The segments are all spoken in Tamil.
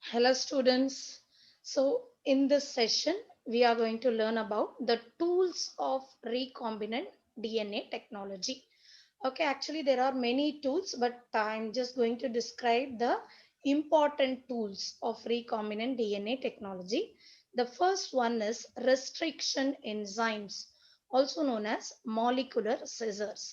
Hello students. So in this session we are going to learn about the tools of recombinant DNA technology. Okay, actually there are many tools but I'm just going to describe the important tools of recombinant DNA technology. The first one is restriction enzymes, also known as molecular scissors.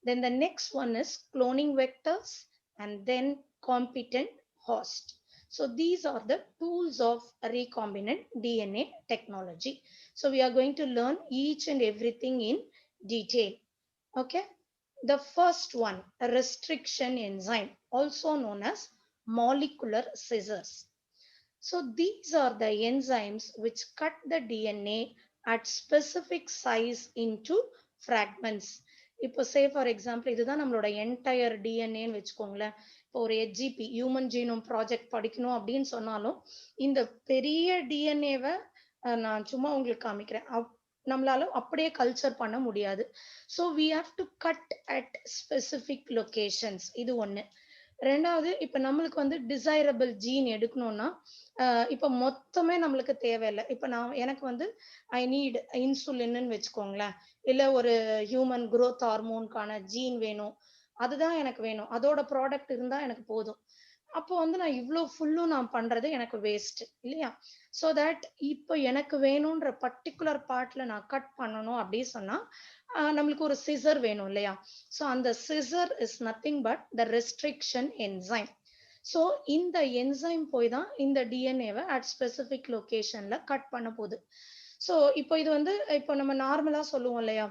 Then the next one is cloning vectors and then competent host. So these are the tools of recombinant DNA technology. So we are going to learn each and everything in detail. Okay. The first one, a restriction enzyme, also known as molecular scissors. So these are the enzymes which cut the DNA at specific size into fragments. இப்போ சே ஃபார் எக்ஸாம்பிள் இதுதான் நம்மளோட என்டையர் டிஎன்ஏன்னு வச்சுக்கோங்களேன். இப்போ ஒரு ஹெச்ஜிபி ஹியூமன் ஜீனோம் ப்ராஜெக்ட் படிக்கணும் அப்படின்னு சொன்னாலும் இந்த பெரிய டிஎன்ஏவை நான் சும்மா உங்களுக்கு காமிக்கிறேன். நம்மளால அப்படியே கல்ச்சர் பண்ண முடியாது. So we have to cut at specific locations. இது ஒன்று. ரெண்டாவது, இப்ப நம்மளுக்கு வந்து டிசைரபிள் ஜீன் எடுக்கணும்னா இப்ப மொத்தமே நம்மளுக்கு தேவையில்லை. இப்ப எனக்கு வந்து ஐ நீட் இன்சுலின்னு வச்சுக்கோங்களேன், இல்ல ஒரு ஹியூமன் growth ஹார்மோனுக்கான ஜீன் வேணும், அதுதான் எனக்கு வேணும், அதோட ப்ராடக்ட் இருந்தா எனக்கு போதும். அப்போ வந்து நான் இவ்வளோ ஃபுல்லும் நான் பண்றது எனக்கு வேஸ்ட் இல்லையா? ஸோ தட் இப்போ எனக்கு வேணும்ன்ற பர்டிகுலர் பார்ட்ல நான் கட் பண்ணணும் அப்படின்னு சொன்னா நம்மளுக்கு ஒரு சிசர் வேணும் இல்லையா? ஸோ அந்த scissor is nothing but the restriction enzyme. So இந்த என்சைம் போய் தான் இந்த டிஎன்ஏவை அட் ஸ்பெசிஃபிக் லொகேஷன்ல கட் பண்ண போகுது. ஸோ இப்போ இது வந்து இப்போ நம்ம நார்மலா சொல்லுவோம் இல்லையா,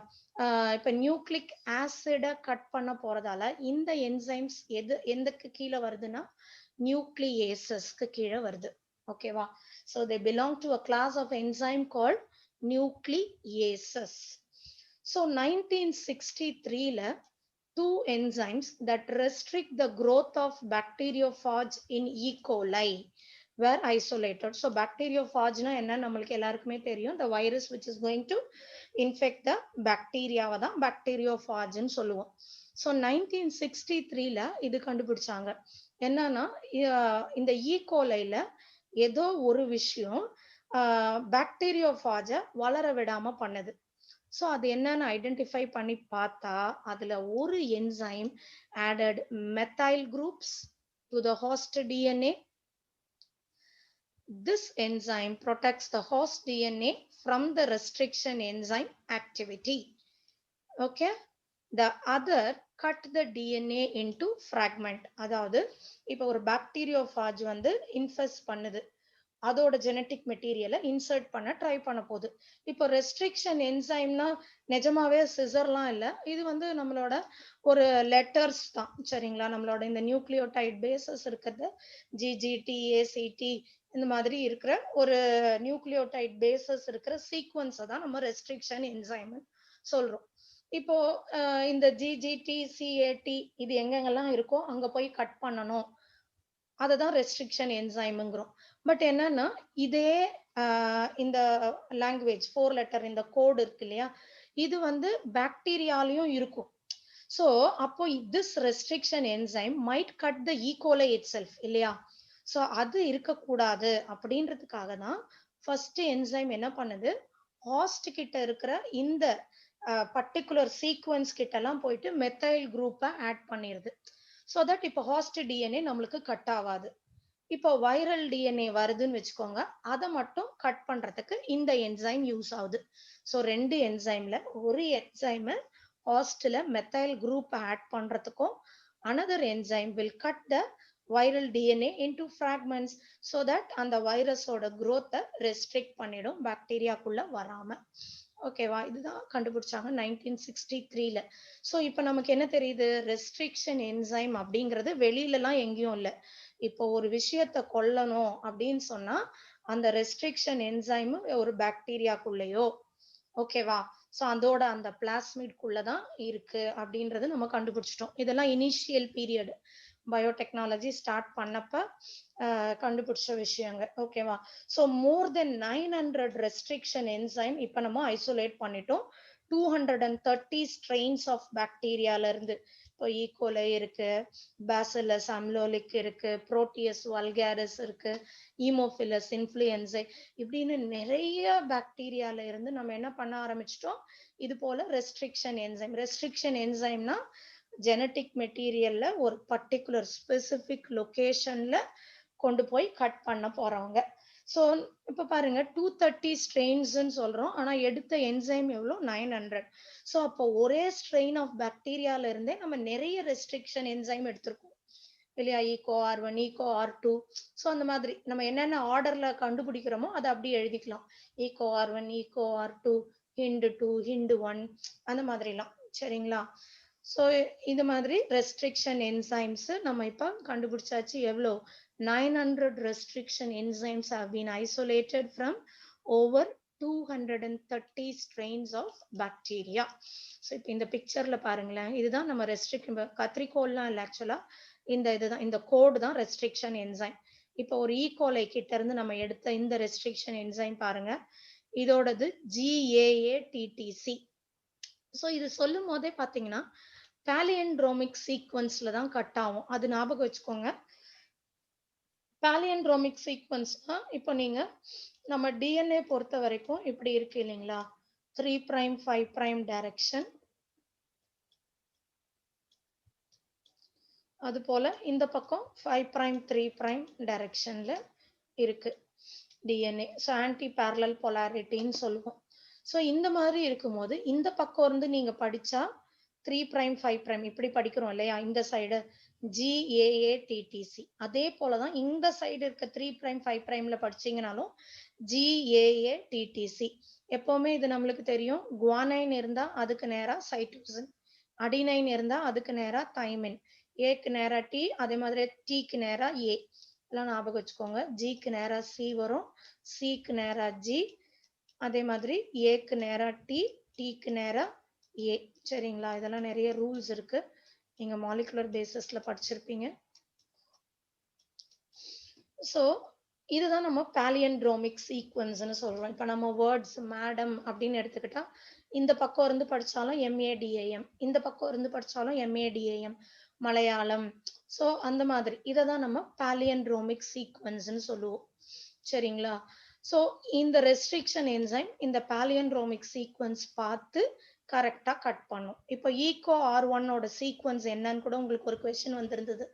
இப்போ நியூக்ளிக் ஆசிட கட் பண்ண போறதால இந்த என்சைம்ஸ் எதுக்கு கீழே வருதுன்னா நியூக்ளியேசஸ்க்கு கீழே வருது. ஓகேவா? So they belong to a class of enzyme called nucleases. So 1963ல two enzymes that restrict the growth of bacteriophage in E. coli were isolated. So bacteriophage na enna namalukku ellarkume theriyum, the virus which is going to infect the bacteria va dhaan bacteriophage nu solluvom. So 1963ல இது கண்டுபிடிச்சாங்க. என்னன்னா இந்த E. coliல ஏதோ ஒரு விஷயம் பாக்டீரியோஃபாஜை வளர விடாம பண்ணுது. ஸோ அது என்னன்னு ஐடென்டிஃபை பண்ணி பார்த்தா அதுல ஒரு enzyme added methyl groups to the host DNA. This enzyme protects the host DNA from the restriction enzyme activity. Okay. The other cut the DNA into fragment. அதாவது இப்போ ஒரு பாக்டீரியோஃபாஜ் வந்து இன்ஃபெஸ்ட் பண்ணுது, அதோட ஜெனட்டிக் மெட்டீரியலை இன்சர்ட் பண்ண ட்ரை பண்ண போகுது. இப்போ ரெஸ்ட்ரிக்ஷன் என்சைம்னா நிஜமாவே சிசர்லாம் இல்லை, இது வந்து நம்மளோட ஒரு லெட்டர்ஸ் தான். சரிங்களா? நம்மளோட இந்த நியூக்ளியோடைட் பேசஸ் இருக்கிறது ஜிஜிடி ஏசிடி இந்த மாதிரி இருக்கிற ஒரு நியூக்ளியோடைட் பேசஸ் இருக்கிற சீக்வன்ஸை தான் நம்ம ரெஸ்ட்ரிக்ஷன் என்சைம் சொல்றோம். இப்போ இந்த ஜிஜிடி சிஏடி இது எங்கெங்கெல்லாம் இருக்கோ அங்க போய் கட் பண்ணணும், அதை தான் ரெஸ்ட்ரிக்ஷன் என்சைம்ங்கிறோம். பட் என்னன்னா இதே இந்த லாங்குவேஜ் 4 லெட்டர் இந்த கோடு இருக்கு இல்லையா, இது வந்து பாக்டீரியாலையும் இருக்கும். ஸோ அப்போ this restriction enzyme might cut the E coli it self இல்லையா? ஸோ அது இருக்கக்கூடாது அப்படின்றதுக்காக தான் ஃபர்ஸ்ட் என்சைம் என்ன பண்ணுது, ஹாஸ்ட் கிட்ட இருக்கிற இந்த பர்டிகுலர் சீக்வன்ஸ் கிட்ட எல்லாம் போயிட்டு மெத்தைல் குரூப்பை ஆட் பண்ணிடுது. ஸோ தட் இப்போ ஹாஸ்ட் டிஎன்ஏ நம்மளுக்கு கட் ஆகாது. இப்போ வைரல் டிஎன்ஏ வருதுன்னு வச்சுக்கோங்க, அதை மட்டும் கட் பண்றதுக்கு இந்த என்சைம் யூஸ் ஆகுது. ஸோ ரெண்டு என்சைம்ல ஒரு என்சைம் ஹாஸ்ட்ல மெத்தைல் குரூப் ஆட் பண்றதுக்கும் another enzyme will cut the viral DNA into fragments so that அந்த வைரஸோட growth ரெஸ்ட்ரிக்ட் பண்ணிடும் பாக்டீரியாக்குள்ள வராம. ஓகேவா? இதுதான் கண்டுபிடிச்சாங்க 1963ல. ஸோ இப்போ நமக்கு என்ன தெரியுது, ரெஸ்ட்ரிக்ஷன் என்சைம் அப்படிங்கிறது வெளியிலலாம் எங்கேயும் இல்லை. இப்போ ஒரு விஷயத்தை கொல்லணும் அப்படின்னு சொன்னா அந்த ரெஸ்ட்ரிக்ஷன் என்சைம் ஒரு பாக்டீரியாக்குள்ளேயோ, ஓகேவா, ஸோ அதோட அந்த பிளாஸ்மிட்குள்ளதான் இருக்கு அப்படின்றது நம்ம கண்டுபிடிச்சிட்டோம். இதெல்லாம் இனிஷியல் பீரியட் பயோடெக்னாலஜி ஸ்டார்ட் பண்ணப்ப கண்டுபிடிச்ச விஷயங்க. ஓகேவா? ஸோ மோர் தென் 900 ரெஸ்ட்ரிக்ஷன் என்சைம் இப்ப நம்ம ஐசோலேட் பண்ணிட்டோம் 230 ஸ்ட்ரெயின்ஸ் ஆஃப் பாக்டீரியால இருந்து. இப்போ ஈகோலை இருக்கு, பேசிலஸ் அம்லோலிக் இருக்கு, புரோட்டியஸ் வல்காரிஸ் இருக்கு, ஈமோஃபிலஸ் இன்ஃப்ளூயன்சை இப்படின்னு நிறைய பாக்டீரியால இருந்து நம்ம என்ன பண்ண ஆரம்பிச்சிட்டோம், இது போல ரெஸ்ட்ரிக்ஷன் என்சைம். ரெஸ்ட்ரிக்ஷன் என்சைம்னா ஜெனட்டிக் மெட்டீரியல்ல ஒரு பர்டிகுலர் ஸ்பெசிபிக் லொகேஷன்ல கொண்டு போய் கட் பண்ண போறாங்க. ஸோ இப்ப பாருங்க 230 ஸ்ட்ரெயின்ஸ்ன்னு சொல்றோம், ஆனா எடுத்த என்சைம் எவ்வளோ 900. ஸோ அப்போ ஒரே ஸ்ட்ரெயின் ஆஃப் பாக்டீரியால இருந்தே நம்ம நிறைய ரெஸ்ட்ரிக்ஷன் என்சைம் எடுத்திருக்கோம் இல்லையா, ego R1 ego R2. So அந்த மாதிரி நம்ம என்னென்ன ஆர்டர்ல கண்டுபிடிக்கிறோமோ அதை அப்படியே எழுதிக்கலாம். Ego R1 ego R2 HIND2 HIND1 அந்த மாதிரிலாம். சரிங்களா? ஸோ இது மாதிரி ரெஸ்ட்ரிக்ஷன் என்சைம்ஸ் நம்ம இப்போ கண்டுபிடிச்சாச்சு. எவ்வளோ 900 restriction enzymes have been isolated from over 230 strains of bacteria. So இப்போ இந்த பிக்சர்ல பாருங்களேன், இதுதான் நம்ம ரெஸ்ட்ரிக்ஷன் கத்திரிக்கோல்லாம் இல்லை, ஆக்சுவலா இதுதான் இந்த கோடு தான் ரெஸ்ட்ரிக்ஷன் என்சைம். இப்போ ஒரு ஈகோலை கிட்ட இருந்து நம்ம எடுத்த இந்த ரெஸ்ட்ரிக்ஷன் என்சைம் பாருங்க, இதோடது GAATTC. ஸோ இது சொல்லும் போதே பார்த்தீங்கன்னா பாலியண்ட்ரோமிக் சீக்வன்ஸ்ல தான் கட் ஆகும், அது ஞாபகம் வச்சுக்கோங்க. பாலியண்ட்ரோமிக் சீக்வன்ஸ்னா இப்போ நீங்க நம்ம டிஎன்ஏ பொறுத்த வரைக்கும் இப்படி இருக்கு இல்லைங்களா, 3' 5' டைரக்ஷன். அது போல இந்த பக்கம் 5' 3' டைரக்ஷன்ல இருக்கு டிஎன்ஏ. ஸோ ஆன்டி பேரலல் போலாரிட்டின்னு சொல்லுவோம். ஸோ இந்த மாதிரி இருக்கும்போது இந்த பக்கம் இருந்து நீங்க படிச்சா 3' 5' இப்படி படிக்கிறோம் இல்லையா, இந்த சைடு GAATTC. அதே போலதான் இந்த சைடு இருக்க 3' 5'ல படிச்சீங்கனாலும் GAATTC. எப்பவுமே இது நம்மளுக்கு தெரியும், குவானைன் இருந்தா அதுக்கு நேரா சைட்டோசின், அடினைன் இருந்தா அதுக்கு நேரா தைமின், ஏக்கு நேரா டி, அதே மாதிரி டீக்கு நேரா ஏ எல்லாம் ஞாபகம் வச்சுக்கோங்க. ஜிக்கு நேரா சி வரும், சிக்கு நேரா ஜி, அதே மாதிரி ஏக்கு நேரா டி, டீக்கு நேரா ஏ. சரிங்களா? இதெல்லாம் நிறைய ரூல்ஸ் இருக்கு, நீங்க மாலிகுலர் பேசிஸ்ல படிச்சிருப்பீங்க. ஸோ இதுதான் நம்ம பாலியண்ட்ரோமிக் சீக்வன்ஸ்னு சொல்றோம். இப்போ நம்ம வேர்ட்ஸ் மேடம் அப்படின்னு எடுத்துக்கிட்டா இந்த பக்கம் இருந்து படிச்சாலும் MADAM, இந்த பக்கம் இருந்து படிச்சாலும் MADAM, மலையாளம். ஸோ அந்த மாதிரி இதை தான் நம்ம பாலியண்ட்ரோமிக் சீக்வன்ஸ்னு சொல்லுவோம். சரிங்களா? ஸோ இந்த ரெஸ்ட்ரிக்ஷன் என்சைம் இந்த பாலியண்ட்ரோமிக் சீக்வன்ஸ் பார்த்து கரெக்டா கட் பண்ணும். இப்போ ஈகோ R1ஓட சீக்வன்ஸ் என்னன்னு கூட உங்களுக்கு ஒரு கொஸ்டின் வந்திருந்தது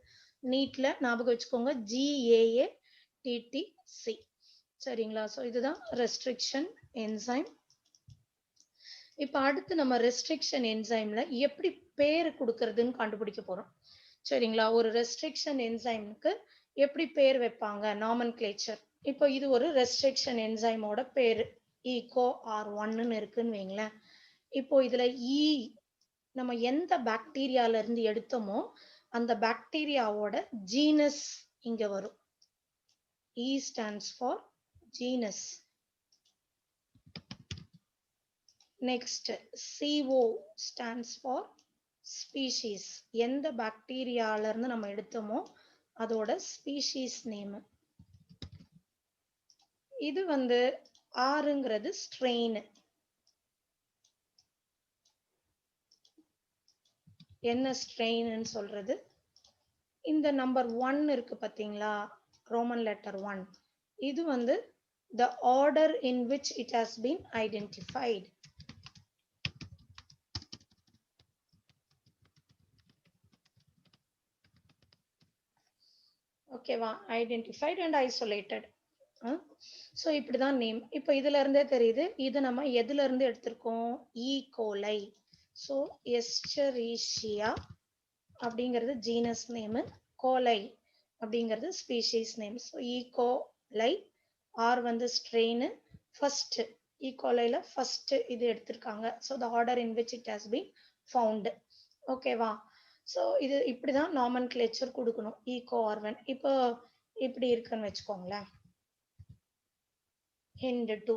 நீட்ல, ஞாபகம் வச்சுக்கோங்க, GAATTC. சரிங்களா? ஸோ இதுதான் ரெஸ்ட்ரிக்ஷன் என்சைம். இப்போ அடுத்து நம்ம ரெஸ்ட்ரிக்ஷன் என்சைம்ல எப்படி பேர் கொடுக்கறதுன்னு கண்டுபிடிக்க போறோம். சரிங்களா? ஒரு ரெஸ்ட்ரிக்ஷன் என்சைமுக்கு எப்படி பேர் வைப்பாங்க, நாமன்கிளேச்சர். இப்போ இது ஒரு ரெஸ்ட்ரிக்ஷன் என்சைமோட பேரு ஈகோ R1ன்னு இருக்குன்னு வைங்களேன். இப்போ இதுல நம்ம எந்த பாக்டீரியால இருந்து எடுத்தோமோ அந்த பாக்டீரியாவோட ஜீனஸ் இங்க வரும். E stands for genus. Next, CO stands for species. எந்த பாக்டீரியால இருந்து நம்ம எடுத்தோமோ அதோட ஸ்பீஷீஸ் நேம். இது Rங்கிறது ஸ்ட்ரெயின். என்ன ஸ்ட்ரெயின்னு சொல்றது, இந்த நம்பர் 1 இருக்கு பாத்தீங்களா, ரோமன் லெட்டர் 1, இது the order in which it has been identified. ஓகேவா? Identified and isolated. ஸோ இப்படிதான் நேம். இப்போ இதுல இருந்தே தெரியுது இது நம்ம எதுல இருந்து எடுத்திருக்கோம், ஈகோலை. ஸோ எஸ்டரீஷியா அப்படிங்கிறது ஜீனஸ் நேமு, கோலை அப்படிங்கிறது species name. So E coli, R strain, first ஈகோலைல ஃபர்ஸ்ட் இது எடுத்திருக்காங்க. So the order in which it has been found. ஓகேவா? ஸோ இது இப்படிதான் நாமன்கிளேச்சர் கொடுக்கணும், ஈகோ R1. இப்போ இப்படி இருக்குன்னு வச்சுக்கோங்களேன், HIND2.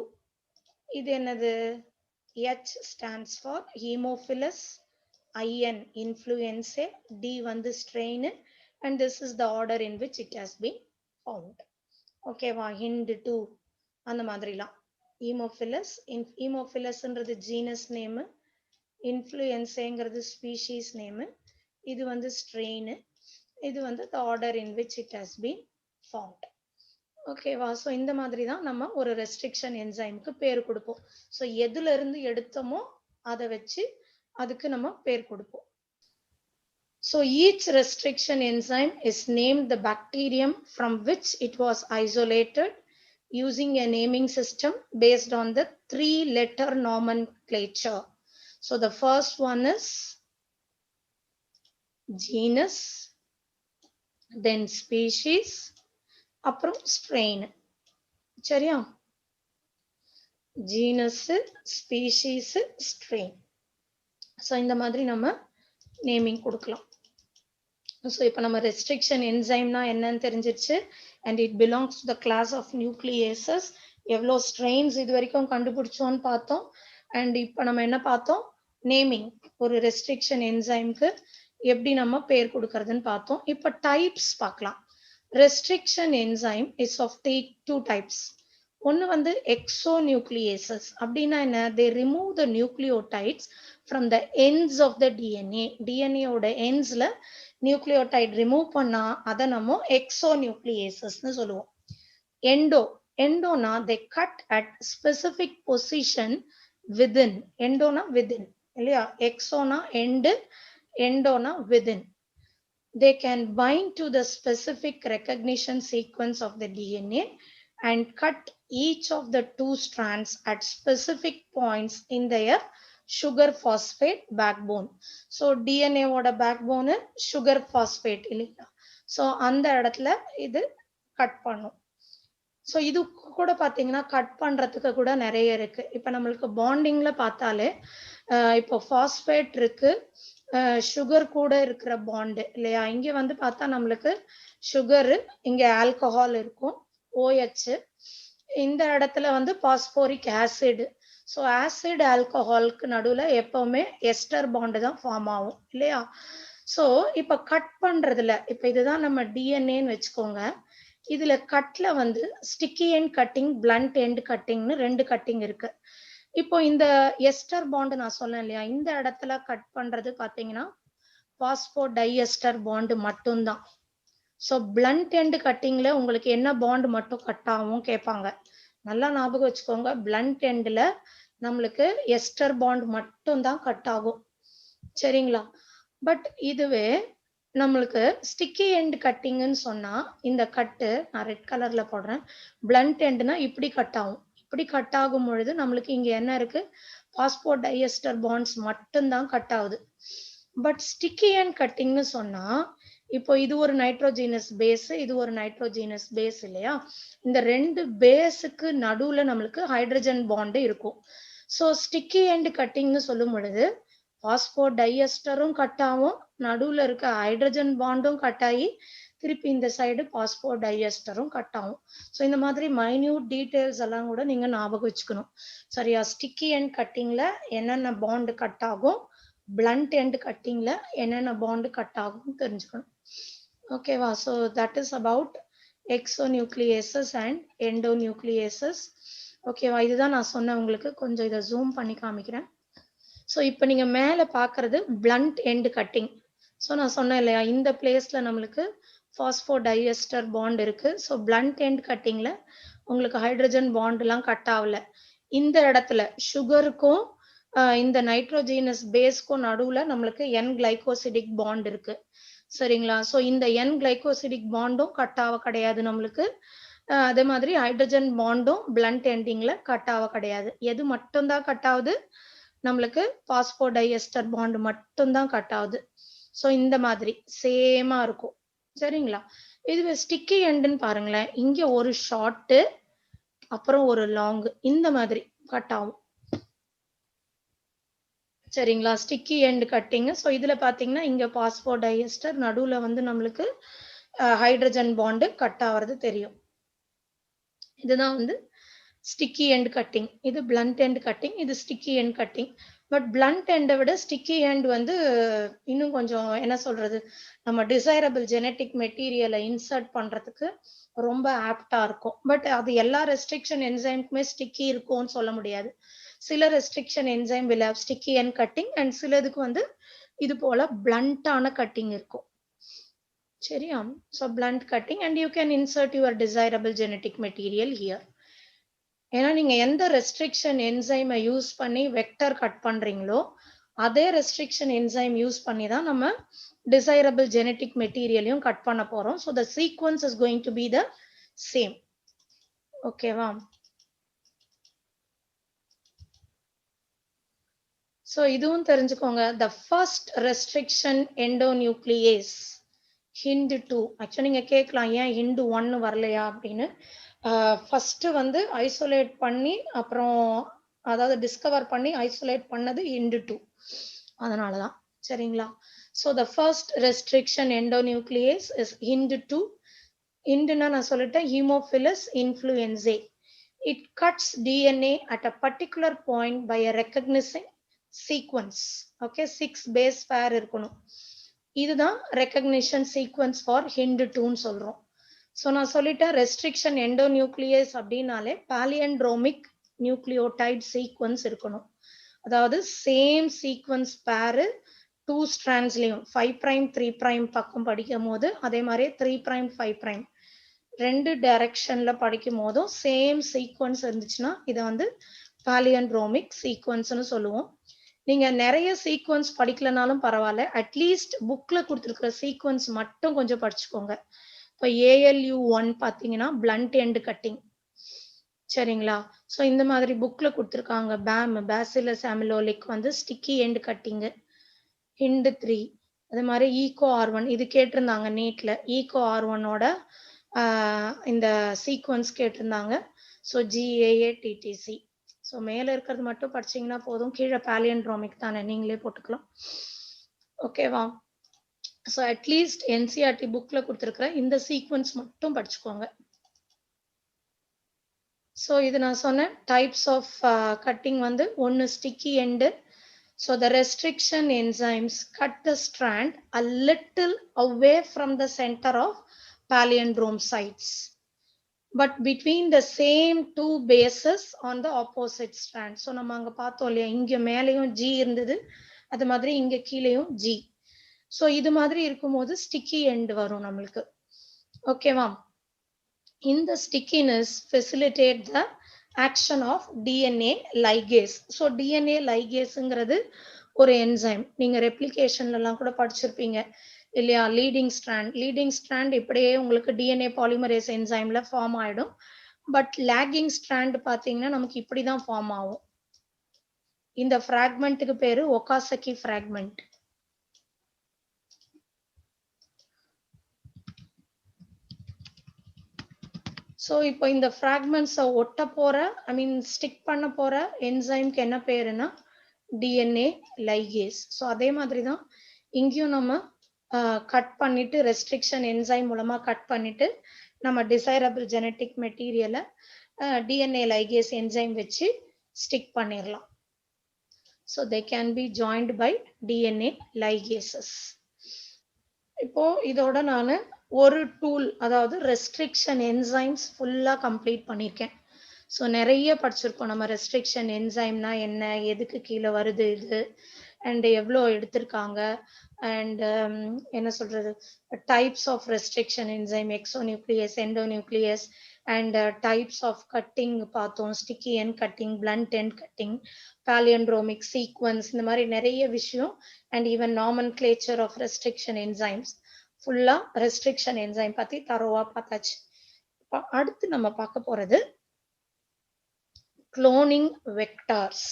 இது என்னது, H stands for Haemophilus, IN influenzae, D strain, and this is the order in which it has been found. ஓகேவா? HIND2 அந்த மாதிரிலாம். Haemophilus ன்றது ஜீனஸ் நேம், இன்ஃப்ளூயன்ஸேங்கிறது ஸ்பீஷீஸ் நேம், இது வந்து strain, இது வந்து the order in which it has been found. ஓகேவா? ஸோ இந்த மாதிரி தான் நம்ம ஒரு ரெஸ்ட்ரிக்ஷன் என்சைம்க்கு பேர் கொடுப்போம். ஸோ எதுல இருந்து எடுத்தோமோ அதை வச்சு அதுக்கு நம்ம பேர் கொடுப்போம். So each restriction enzyme is named the bacterium from which it was isolated using a naming system based on the 3-letter nomenclature. So the first one is genus, then species, அப்புறம் strain. சரியா? genus, species, strain. So இந்த மாதிரி நம்ம நேமிங் கொடுக்கலாம். ஸோ இப்போ நம்ம ரெஸ்ட்ரிக்ஷன் என்சைம்னா என்னன்னு தெரிஞ்சிருச்சு. And it belongs to the class of nucleases. எவ்வளோ ஸ்ட்ரெயின்ஸ் இது வரைக்கும் கண்டுபிடிச்சோன்னு பார்த்தோம். அண்ட் இப்போ நம்ம என்ன பார்த்தோம்? நேமிங், ஒரு ரெஸ்ட்ரிக்ஷன் என்சைம்க்கு எப்படி நம்ம பேர் கொடுக்கறதுன்னு பார்த்தோம். இப்போ டைப்ஸ் பார்க்கலாம். Restriction enzyme is of two types. ஒன்று வந்து எக்ஸோநியூக்ளியேசஸ். அப்படின்னா என்ன? They remove the nucleotides from the ends of the DNA. டிஎன்ஏயோட எண்ட்ஸ்ல நியூக்ளியோடைட் ரிமூவ் பண்ணா அதை நம்ம எக்ஸோநியூக்ளியேசஸ்னு சொல்லுவோம். எண்டோனா they cut at specific position within. எண்டோனா விதின் இல்லையா? எக்ஸோனா எண்டு, எண்டோனா within. They can bind to the specific recognition sequence of the DNA and cut each of the two strands at specific points in their sugar phosphate backbone. So DNA ஓட backbone sugar phosphate இல்லையா? So அந்த இடத்துல இது கட் பண்ணும். ஸோ இது கூட பார்த்தீங்கன்னா கட் பண்ணுறதுக்கு கூட நிறைய இருக்கு. இப்போ நம்மளுக்கு பாண்டிங்ல பார்த்தாலே இப்போ ஃபாஸ்பேட் இருக்கு, சுகர் கூட இருக்கிற பாண்டு இல்லையா? இங்க வந்து பார்த்தா நம்மளுக்கு சுகரு, இங்க ஆல்கஹால் இருக்கும், OH. இந்த இடத்துல வந்து பாஸ்போரிக் ஆசிட். ஸோ ஆசிட் ஆல்கஹாலுக்கு நடுவில் எப்பவுமே எஸ்டர் பாண்டு தான் ஃபார்ம் ஆகும் இல்லையா? ஸோ இப்போ கட் பண்றதுல இப்போ இதுதான் நம்ம டிஎன்ஏன்னு வச்சுக்கோங்க. இதுல கட்ல வந்து sticky end cutting, blunt end கட்டிங்னு 2 கட்டிங் இருக்கு. இப்போ இந்த எஸ்டர் பாண்ட் நான் சொன்னேன் இல்லையா? இந்த இடத்துல கட் பண்றது பாத்தீங்கன்னா பாஸ்போ டைஎஸ்டர் பாண்ட் மட்டும்தான். ஸோ பிளண்ட் எண்ட் கட்டிங்ல உங்களுக்கு என்ன பாண்ட் மட்டும் கட் ஆகும் கேட்பாங்க. நல்லா ஞாபகம் வச்சுக்கோங்க, பிளண்ட் எண்ட்ல நம்மளுக்கு எஸ்டர் பாண்ட் மட்டும் தான் கட் ஆகும். சரிங்களா? பட் இதுவே நம்மளுக்கு ஸ்டிக்கி எண்ட் கட்டிங்னு சொன்னா இந்த கட்டு நான் ரெட் கலர்ல போடுறேன். பிளண்ட் எண்ட்னா இப்படி கட் ஆகும். இப்படி கட் ஆகும் பொழுது நம்மளுக்கு இங்க என்ன இருக்கு? பாஸ்போ டைஎஸ்டர் பாண்ட்ஸ் மட்டும்தான் கட் ஆகுது. பட் ஸ்டிக்கி எண்ட் கட்டிங்னு சொன்னா இப்போ இது ஒரு நைட்ரோஜீனஸ் பேஸ், இது ஒரு நைட்ரோஜீனஸ் பேஸ் இல்லையா? இந்த 2 பேஸுக்கு நடுவுல நம்மளுக்கு ஹைட்ரஜன் பாண்ட் இருக்கும். ஸோ ஸ்டிக்கி எண்ட் கட்டிங்னு சொல்லும் பொழுது பாஸ்போ டைஎஸ்டரும் கட் ஆகும், நடுவுல இருக்க ஹைட்ரஜன் பாண்டும் கட் ஆகி திருப்பி இந்த சைடு பாஸ்போ டைஎஸ்டரும் கட் ஆகும். ஸோ இந்த மாதிரி மைன்யூட் டீடைல்ஸ் எல்லாம் கூட நீங்க ஞாபகம் வச்சுக்கணும். சரியா? ஸ்டிக்கி எண்ட் கட்டிங்ல என்னென்ன பாண்டு கட் ஆகும், பிளண்ட் எண்ட் கட்டிங்ல என்னென்ன பாண்டு கட் ஆகும் தெரிஞ்சுக்கணும். ஓகேவா? So that is about exonucleases and endonucleases. ஓகேவா? இதுதான் நான் சொன்னேன் உங்களுக்கு. கொஞ்சம் இதை ஜூம் பண்ணி காமிக்கிறேன். ஸோ இப்போ நீங்க மேல பாக்குறது பிளண்ட் எண்ட் கட்டிங். ஸோ நான் சொன்னேன் இல்லையா, இந்த பிளேஸ்ல நம்மளுக்கு பாஸ்போ டைஎஸ்டர் பாண்ட் இருக்கு. ஸோ பிளண்ட் எண்ட் கட்டிங்ல உங்களுக்கு ஹைட்ரஜன் பாண்ட் எல்லாம் கட் ஆகல. இந்த இடத்துல சுகருக்கும் இந்த நைட்ரோஜீனஸ் பேஸ்க்கும் நடுவுல நம்மளுக்கு என் கிளைகோசிடிக் பாண்ட் இருக்கு. சரிங்களா? ஸோ இந்த என் கிளைகோசிடிக் பாண்டும் கட் ஆக கிடையாது நம்மளுக்கு. அதே மாதிரி ஹைட்ரஜன் பாண்டும் பிளண்ட் எண்டிங்ல கட் ஆக கிடையாது. எது மட்டும்தான் கட் ஆகுது? நம்மளுக்கு பாஸ்போ டைஎஸ்டர் பாண்ட் மட்டும்தான் கட் ஆகுது. ஸோ இந்த மாதிரி சேமா இருக்கும். சரிங்களா? இதுவே ஸ்டிக்கி எண்டுன்னு பாருங்களேன், இங்க ஒரு ஷார்ட் அப்புறம் ஒரு லாங் இந்த மாதிரி கட் ஆகும். சரிங்களா? Sticky end cutting. ஸோ இதுல பாத்தீங்கன்னா இங்க பாஸ்போ டைஎஸ்டர், நடுவுல வந்து நம்மளுக்கு ஹைட்ரஜன் பாண்டு கட் ஆகிறது தெரியும். இதுதான் வந்து ஸ்டிக்கி எண்ட் கட்டிங். இது பிளண்ட் எண்ட் கட்டிங், இது sticky end cutting. But blunt எண்டை விட ஸ்டிக்கி எண்ட் வந்து இன்னும் கொஞ்சம் என்ன சொல்றது, நம்ம டிசைரபிள் ஜெனட்டிக் மெட்டீரியலை இன்சர்ட் பண்றதுக்கு ரொம்ப ஆப்டா இருக்கும். பட் அது எல்லா ரெஸ்ட்ரிக்ஷன் என்சைம்க்குமே ஸ்டிக்கி இருக்கும்னு சொல்ல முடியாது. சில restriction enzyme will have sticky end cutting and சிலதுக்கு வந்து இது போல பிளண்டான கட்டிங் இருக்கும். சரியா? So blunt cutting and you can insert your desirable genetic material here. ஏன்னா நீங்க எந்த ரெஸ்ட்ரிக்ஷன் என்சைமை யூஸ் பண்ணி வெக்டர் கட் பண்றீங்களோ அதே ரெஸ்ட்ரிக்ஷன் என்சைம் யூஸ் பண்ணி தான் நம்ம desirable genetic மெட்டீரியலையும் கட் பண்ண போறோம். So the sequence is going to be the same. ஓகேவா? So இதுவும் தெரிஞ்சுக்கோங்க. The first restriction endonuclease HIND2. Actually நீங்க கேட்கலாம் ஏன் HIND1 வரலையா அப்படின்னு. ஃபர்ஸ்ட் வந்து ஐசோலேட் பண்ணி அப்புறம் அதாவது டிஸ்கவர் பண்ணி ஐசோலேட் பண்ணது HIND2. அதனாலதான். சரிங்களா? So the first restriction endonuclease is HIND2. HIND-னா நான் சொல்லிட்டேன் Haemophilus influenzae. It cuts DNA at a particular point by a recognizing sequence. Okay, 6 base pair இருக்கணும். இதுதான் recognition sequence for HIND2ன்னு சொல்றோம். So நான் சொல்லிட்டேன் restriction endonuclease அப்படின்னாலே palindromic nucleotide sequence இருக்கணும். அதாவது same sequence pair 2 strandsலயும் 5 prime 3 prime பக்கம் படிக்கும் போது அதே மாதிரி 3 prime 5 prime ரெண்டு டைரக்ஷன்ல படிக்கும் போதும் சேம் சீக்வன்ஸ் இருந்துச்சுன்னா இதை வந்து palindromic சீக்வன்ஸ்னு சொல்லுவோம். நீங்க நிறைய சீக்வன்ஸ் படிக்கலனாலும் பரவாயில்ல, அட்லீஸ்ட் புக்ல கொடுத்துருக்கிற சீக்வன்ஸ் மட்டும் கொஞ்சம் படிச்சுக்கோங்க. இப்போ ALU1 பாத்தீங்கன்னா பிளண்ட் எண்ட் கட்டிங். சரிங்களா? ஸோ இந்த மாதிரி புக்ல கொடுத்துருக்காங்க. பேசிலஸ் அமிலோலிக் வந்து ஸ்டிக்கி எண்ட் கட்டிங்கு. HIND3 அது மாதிரி ECO-R1 இது கேட்டிருந்தாங்க நீட்ல. ECO-R1ஓட இந்த சீக்வன்ஸ் கேட்டிருந்தாங்க. So GAATTC. ஸோ மேல இருக்கிறது மட்டும் படிச்சீங்கன்னா போதும், கீழே palindromic தானே, நீங்களே போட்டுக்கலாம். ஓகேவா? ஸோ அட்லீஸ்ட் NCERT புக்ல கொடுத்துருக்கிற இந்த சீக்வன்ஸ் மட்டும் படிச்சுக்கோங்க. ஸோ இது நான் சொன்னேன் டைப்ஸ் ஆஃப் கட்டிங் வந்து ஒன்று sticky end. So the restriction enzymes cut the strand a little away from the center of palindrome sites, but between the same two bases on the opposite strand. So நம்ம அங்க பார்த்தோம் இல்லையா, இங்க மேலேயும் G இருந்தது, அது மாதிரி இங்க கீழேயும் G. So இது மாதிரி இருக்கும்போது ஸ்டிக்கி எண்ட் வரும் நம்மளுக்கு. ஓகேவா? இந்த stickiness facilitate the action of DNA ligase. So DNA ligaseங்கிறது ஒரு என்சைம். நீங்க ரெப்ளிகேஷன்ல எல்லாம் கூட படிச்சிருப்பீங்க இல்லையா? லீடிங் ஸ்ட்ராண்ட் இப்படியே உங்களுக்கு DNA பாலிமரேஸ் என்சைம்ல ஃபார்ம் ஆயிடும். பட் லாகிங் ஸ்ட்ராண்ட் பாத்தீங்கன்னா நமக்கு இப்படிதான் ஃபார்ம் ஆகும். இந்த ஃப்ராக்மெண்ட்டுக்கு பேரு ஒகாசகி ஃப்ராக்மெண்ட். ஸோ இப்போ இந்த ஃப்ராக்மெண்ட்ஸை ஒட்ட போற ஸ்டிக் பண்ண போற என்சைம்க்கு என்ன பேருன்னா DNA லைகேஸ். ஸோ அதே மாதிரி தான் இங்கேயும் நம்ம கட் பண்ணிட்டு ரெஸ்ட்ரிக்ஷன் என்சைம் மூலமா கட் பண்ணிட்டு நம்ம டிசைரபிள் ஜெனட்டிக் மெட்டீரியலை DNA லைகேஸ் என்சைம் வச்சு ஸ்டிக் பண்ணிடலாம். So they can be joined by DNA ligases. இப்போ இதோட நான் ஒரு டூல், அதாவது ரெஸ்ட்ரிக்ஷன் என்சைம்ஸ் ஃபுல்லா கம்ப்ளீட் பண்ணியிருக்கேன். ஸோ நிறைய படிச்சிருக்கோம் நம்ம. ரெஸ்ட்ரிக்ஷன் என்சைம்னா என்ன, எதுக்கு கீழே வருது இது, அண்ட் எவ்வளோ எடுத்திருக்காங்க, அண்ட் என்ன சொல்றது, types of restriction enzyme, exonuclease, endonuclease, and types of cutting பார்த்தோம். Sticky end cutting, blunt end cutting, palindromic sequence, இந்த மாதிரி நிறைய விஷயம். And even nomenclature of restriction enzymes, ஃபுல்லா ரெஸ்ட்ரிக்ஷன் என்சைம் பத்தி தரோவா பார்த்தாச்சு. அடுத்து நம்ம பார்க்க போறது குளோனிங் வெக்டார்ஸ்.